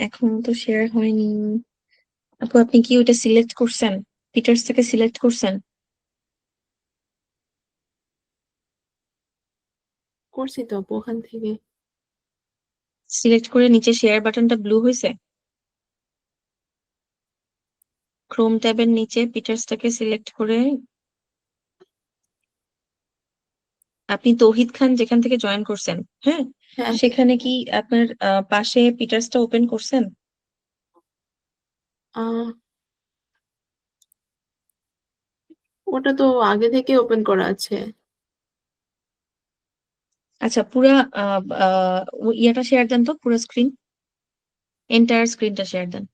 এখন তো শেয়ার হয়নি। আপু আপনি কি ওইটা সিলেক্ট করছেন? পিটার্স থেকে সিলেক্ট করছেন? করছি তো আপু ওখান থেকে। সিলেক্ট করে নিচে শেয়ার বাটনটা ব্লু হয়েছে? ক্রোম ট্যাবের নিচে পিটার্সটাকে সিলেক্ট করে আপনি তৌহিদ খান যেখান থেকে জয়েন করছেন, হ্যাঁ, হ্যাঁ সেখানে কি আপনার পাশে পিটার্সটা ওপেন করছেন? আহ ওটা তো আগে থেকে ওপেন করা আছে। আচ্ছা, পুরা ইয়াটা শেয়ার দেন তো, পুরো স্ক্রিন, এন্টায়ার স্ক্রিনটা শেয়ার দেন।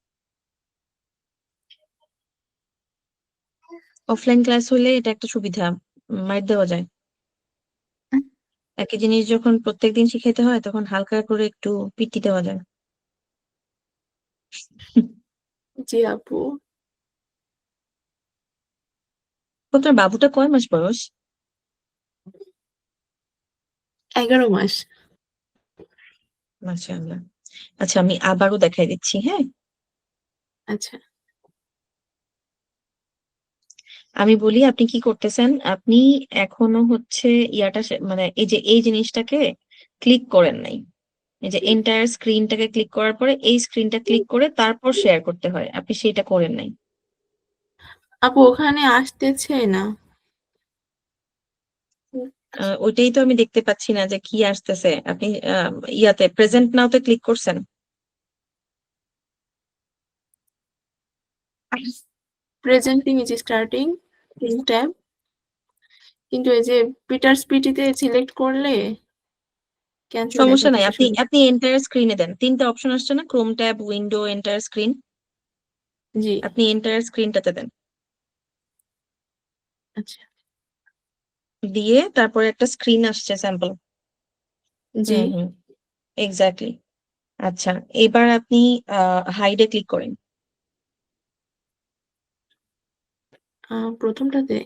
অফলাইন ক্লাস হলে এটা একটা সুবিধা, মাইট দেওয়া যায়। একই জিনিস যখন প্রত্যেকদিন শিখাইতে হয় তখন হালকা করে একটু পিটি দেওয়া যায়। জি আপু। আপনার বাবুটা কয় মাস বয়স? 11 মাস। মাশাআল্লাহ। আচ্ছা, আমি আবারও দেখাই দিচ্ছি, হ্যাঁ। আচ্ছা আমি বলি আপনি কি করতেছেন, আপনি এখনো হচ্ছে ইয়াটা মানে এই যে এই জিনিসটাকে ক্লিক করেন নাই। এই যে এন্টায়ার স্ক্রিনটাকে ক্লিক করার পরে এই স্ক্রিনটা ক্লিক করে তারপর শেয়ার করতে হয়, আপনি সেটা করেন নাই। আপু ওখানে আসতেছে না। ওইটাই তো আমি দেখতে পাচ্ছি না যে কি আসতেছে। আপনি ইয়াতে প্রেজেন্ট নাওতে ক্লিক করছেন? প্রেজেন্টিং ইজ স্টার্টিং ট্যাব, কিন্তু এই যে পিটার্স পিটিতে সিলেক্ট করলে ক্যান্সেল সমস্যা নাই, দেখাচ্ছে আপনি শুধু। আপনি এন্টায়ার স্ক্রিনে দেন, তিনটা অপশন আসছে না, Chrome tab, window, entire screen. জি আপনি এন্টায়ার স্ক্রিনটাতে দেন, আচ্ছা। দিয়ে তারপরে একটা স্ক্রিন আসছে স্যাম্পল। জি হুম হুম, এক্স্যাক্টলি। আচ্ছা, এবার আপনি হাইডে ক্লিক করেন। প্রথমটাতে।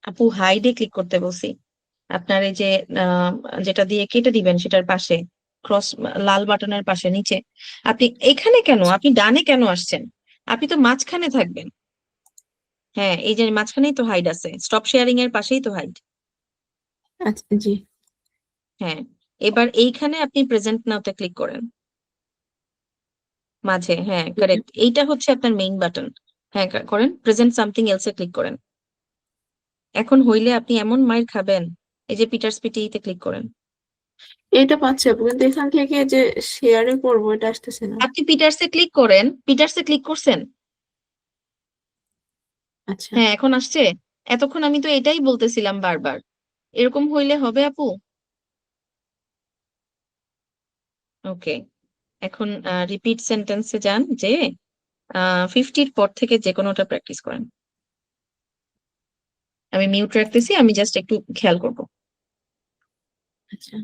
আপু হাইডে ক্লিক করতে বলছি। আপনার এই যে আহ, যেটা দিয়ে কেটে দিবেন সেটার পাশে ক্রস, লাল বাটনের পাশে নিচে। আপনি এখানে কেন, আপনি ডানে কেন আসছেন? আপনি তো মাঝখানে থাকবেন। হ্যাঁ, এই যে মাঝখানেই তো হাইড আছে, স্টপ শেয়ারিং এর পাশেই তো হাইড। আচ্ছা জি। হ্যাঁ, এবার এইখানে আপনি প্রেজেন্ট নাওতে ক্লিক করেন মাঝে, হ্যাঁ কারেক্ট, এইটা হচ্ছে আপনার মেইন বাটন। হ্যাঁ করেন, প্রেজেন্ট সামথিং এলসে ক্লিক করেন। এখন হইলে আপনি এমন মাইর খাবেন। এই যে পিটার্স পিটিতে ক্লিক করেন। এটা পাচ্ছে আপু, কিন্তু এখান থেকে যে শেয়ারে করবো এটা আসতেছে না। আপনি পিটার্সে ক্লিক করেন, পিটার্সে ক্লিক করছেন? আচ্ছা হ্যাঁ, এখন আসছে। এতক্ষণ আমি তো এটাই বলতেছিলাম বারবার, এরকম হইলে হবে আপু। ওকে, এখন রিপিট সেন্টেন্সে যান, যে 50-র পর থেকে যে কোনোটা প্র্যাকটিস করেন। আমি মিউট রাখতেছি, আমি জাস্ট একটু খেয়াল করবো। আচ্ছা।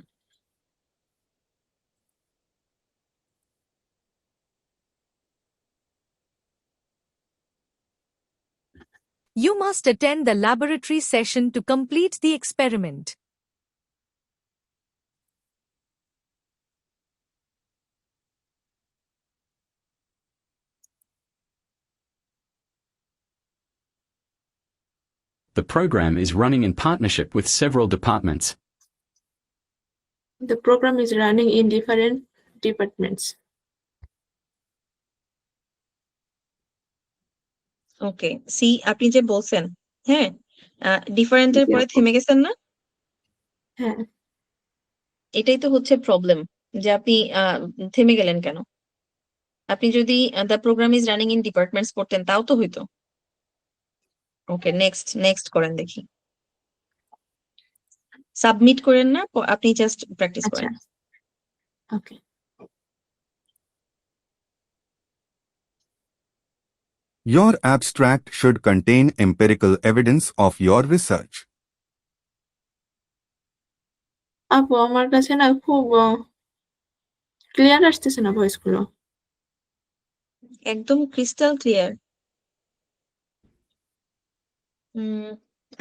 You must attend the laboratory session to complete the experiment. The program is running in partnership with several departments. The program is running in different departments. Okay, see আপনি যে বলছেন, হ্যাঁ, ডিফারেন্টের জি পরে আপু। থেমে গেছেন না? হ্যাঁ এটাই তো হচ্ছে প্রবলেম। যে আপনি থেমে গেলেন কেন? আপনি যদি the programme is running in departments পড়তেন তাও তো হইতো। ওকে, নেক্সট নেক্সট করেন দেখি। সাবমিট করেন না, আপনি জাস্ট প্র্যাকটিস আচ্ছা, করেন। ওকে। Your abstract should contain empirical evidence of your research. আপু আমার কাছে না খুব ক্লিয়ার আসতেছে না ভয়েস গুলো। একদম ক্রিস্টাল ক্লিয়ার।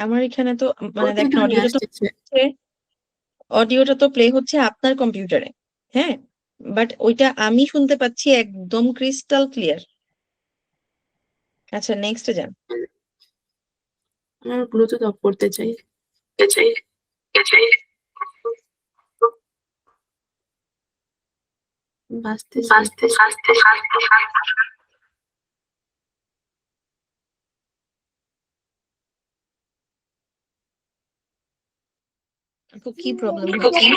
আমার এখানে তো মানে দেখেন প্রতিধ্বনি আসতেছে। অডিওটা তো প্লে হচ্ছে আপনার কম্পিউটারে, হ্যাঁ, বাট ওইটা আমি শুনতে পাচ্ছি একদম ক্রিস্টাল ক্লিয়ার। আচ্ছা, নেক্সটে যান। আমার ব্লুটুথ অফ করতে চাই। বাজতেছে। আপু কি প্রবলেম হচ্ছে?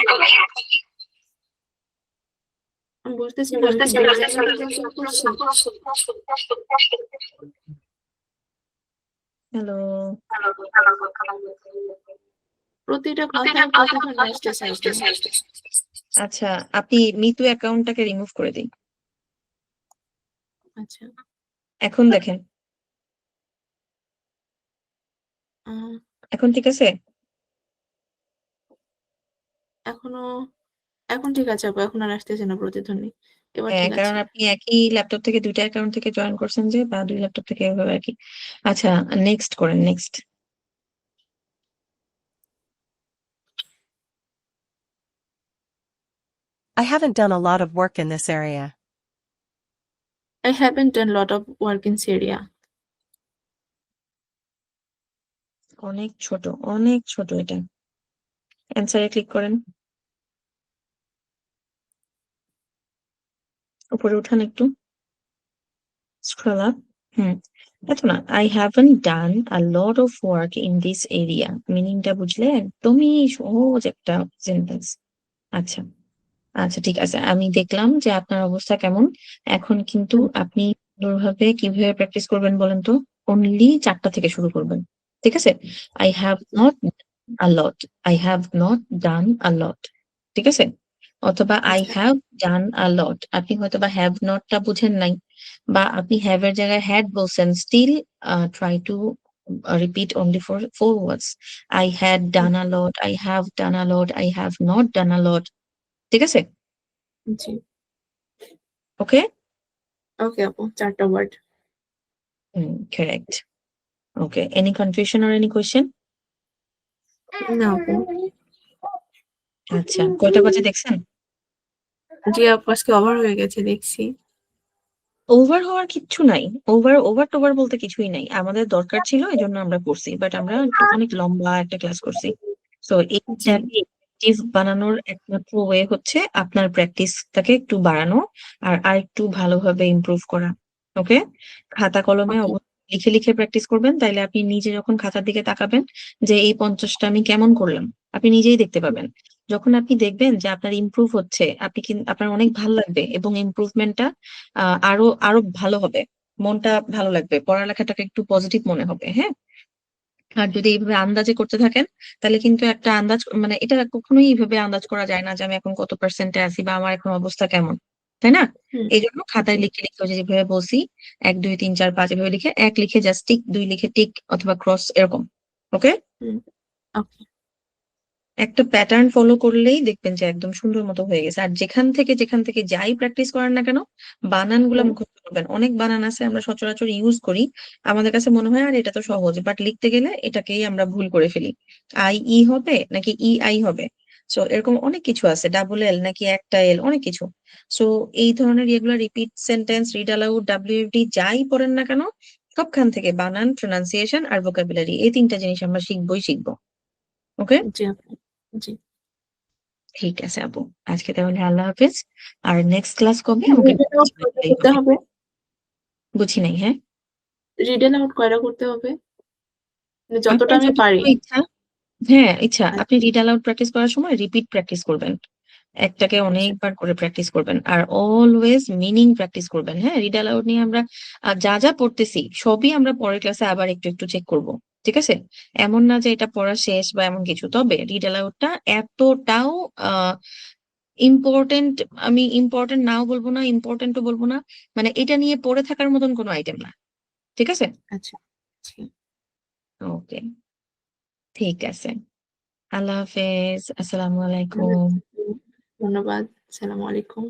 আমি বুঝতেছি না, আমি কি ব্যাকগ্রাউন্ড করছি? হ্যালো, প্রতিটা কথায় প্রতিধ্বনি আসতেছে আপু। আচ্ছা আপনি মিতু অ্যাকাউন্টটাকে রিমুভ করে দিন। আচ্ছা। এখন দেখেন, আহ, এখন ঠিক আছে? এখন ঠিক আছে আপু, এখন আর আসতেছে না প্রতিধ্বনি। এবার হ্যাঁ, ঠিক আছে। কারণ আপনি একই ল্যাপটপ থেকে দুইটা অ্যাকাউন্ট থেকে জয়েন করছেন যে, বা দুই ল্যাপটপ থেকে এভাবে আর কি। আচ্ছা, নেক্সট করেন, next. I haven't done a lot of work in this area. I haven't done lot of work in Syria. অনেক ছোট, অনেক ছোট এটা। অ্যান্সারে ক্লিক করেন, উপরে উঠান একটু, স্ক্রল আপ। এত না, I haven't done a lot of work in this area, মিনিংটা বুঝলে একদমই সহজ একটা সেন্টেন্স। আচ্ছা আচ্ছা, ঠিক আছে, আমি দেখলাম যে আপনার অবস্থা কেমন। এখন কিন্তু আপনি সুন্দরভাবে কিভাবে প্র্যাকটিস করবেন বলেন তো? অনলি 4টা থেকে শুরু করবেন, ঠিক আছে? I have not a lot, I have not done a lot, ঠিক আছে? অথবা আই আচ্ছা, হ্যাভ ডান আ লট, আপনি হয়তো বা হ্যাভ নটটা বুঝেন নাই, বা আপনি হ্যাভ এর জায়গায় হ্যাড বলছেন, still try to repeat only for 4 words. I had done a lot, I have done a lot, I have not done a lot, ঠিক আছে? জি। ওকে, ওকে আপু, 4টা word. Correct. Okay, any confusion or any question? না আপু। আচ্ছা, কয়টা বাজে দেখছেন? জি আপু, আজকে ওভার হয়ে গেছে দেখছি। ওভার হওয়ার কিচ্ছু নাই, ওভার ওভার টোভার বলতে কিছুই নাই, আমাদের দরকার ছিল এই জন্য আমরা করছি, বাট আমরা অনেক লম্বা একটা ক্লাস করছি। তো জি। এইটাকে এফেক্টিভ বানানোর একমাত্র ওয়ে হচ্ছে আপনার প্র্যাকটিসটাকে একটু বাড়ানো আর আরেকটু ভালোভাবে ইমপ্রুভ করা। ওকে, খাতা কলমে ওকে। লিখে লিখে প্র্যাকটিস করবেন, তাইলে আপনি নিজে যখন খাতার দিকে তাকাবেন যে এই 50টা আমি কেমন করলাম, আপনি নিজেই দেখতে পাবেন। যখন আপনি দেখবেন যে আপনার ইমপ্রুভ হচ্ছে, আপনি আপনার অনেক ভালো লাগবে এবং ইমপ্রুভমেন্টটা আরো আরো ভালো হবে, মনটা ভালো লাগবে, পড়ালেখাটাকে একটু পজিটিভ মনে হবে, হ্যাঁ। আর যদি এইভাবে আন্দাজে করতে থাকেন, তাহলে কিন্তু একটা আন্দাজ, মানে এটা কখনোই এইভাবে আন্দাজ করা যায় না যে আমি এখন কত পার্সেন্টে আছি বা আমার এখন অবস্থা কেমন, তাই না? হুম। এই জন্য খাতায় লিখে লিখে, ওই যে যেভাবে বলছি 1 2 3 4 5 এভাবে লিখে, 1 লিখে জাস্ট টিক, 2 লিখে টিক অথবা ক্রস, এরকম। ওকে, হুম। ওকে। একটা প্যাটার্ন ফলো করলেই দেখবেন যে একদম সুন্দর মতো হয়ে গেছে। আর যেখান থেকে যাই প্র্যাকটিস করেন না কেন, বানান গুলা হুম। মুখস্থ করবেন। অনেক বানান আছে আমরা সচরাচর ইউজ করি, আমাদের কাছে মনে হয় আর এটা তো সহজ, বাট লিখতে গেলে এটাকেই আমরা ভুল করে ফেলি। আই ই হবে নাকি ই আই হবে, সো এরকম অনেক কিছু আছে, ডাবল এল নাকি একটা এল, অনেক কিছু। সো এই ধরনের এগুলা রিপিট সেন্টেন্স, রিড অ্যালাউড, ডাব্লিউএফডি যাই পড়েন না কেন, সবখান থেকে বানান, প্রোনাউন্সিয়েশন আর ভোকাবুলারি, এই 3টা জিনিস আমরা শিখবো। ওকে, জি আপু। জি। ঠিক আছে আপু, আজকে তাহলে আল্লাহ হাফেজ। আর নেক্সট ক্লাস কবে আমাকে রিড আউট কয়টা করতে হবে। হবে? বুঝি নাই, হ্যাঁ। রিড আউট কয়টা করতে হবে? মানে যতটা আপনার আমি পারি। যতটুকু ইচ্ছা, হ্যাঁ ইচ্ছা, আচ্ছা। আপনি রিড অ্যালাউড প্র্যাকটিস করার সময় রিপিট প্র্যাকটিস করবেন। একটাকে আচ্ছা। অনেকবার করে প্র্যাকটিস করবেন। আর অলওয়েজ মিনিং প্র্যাকটিস করবেন, হ্যাঁ? রিড অ্যালাউড নিয়ে আমরা যা পড়তেছি সবই আমরা পরের ক্লাসে আবার একটু চেক করব। ঠিক আছে? এমন না যে এটা পড়া শেষ বা এমন কিছু। তবে রিড অ্যালাউডটা এতটাও আ ইম্পোর্টেন্ট, আমি ইম্পোর্টেন্ট নাও বলব না, ইম্পোর্টেন্টও বলব না। মানে এটা নিয়ে পড়ে থাকার মতন কোনো আইটেম না। ঠিক আছে? আচ্ছা। জি। ওকে, ঠিক আছে। আল্লাহ হাফেজ। আসসালামু ভালো আলাইকুম। থাকবেন। ধন্যবাদ। আসসালামু আলাইকুম।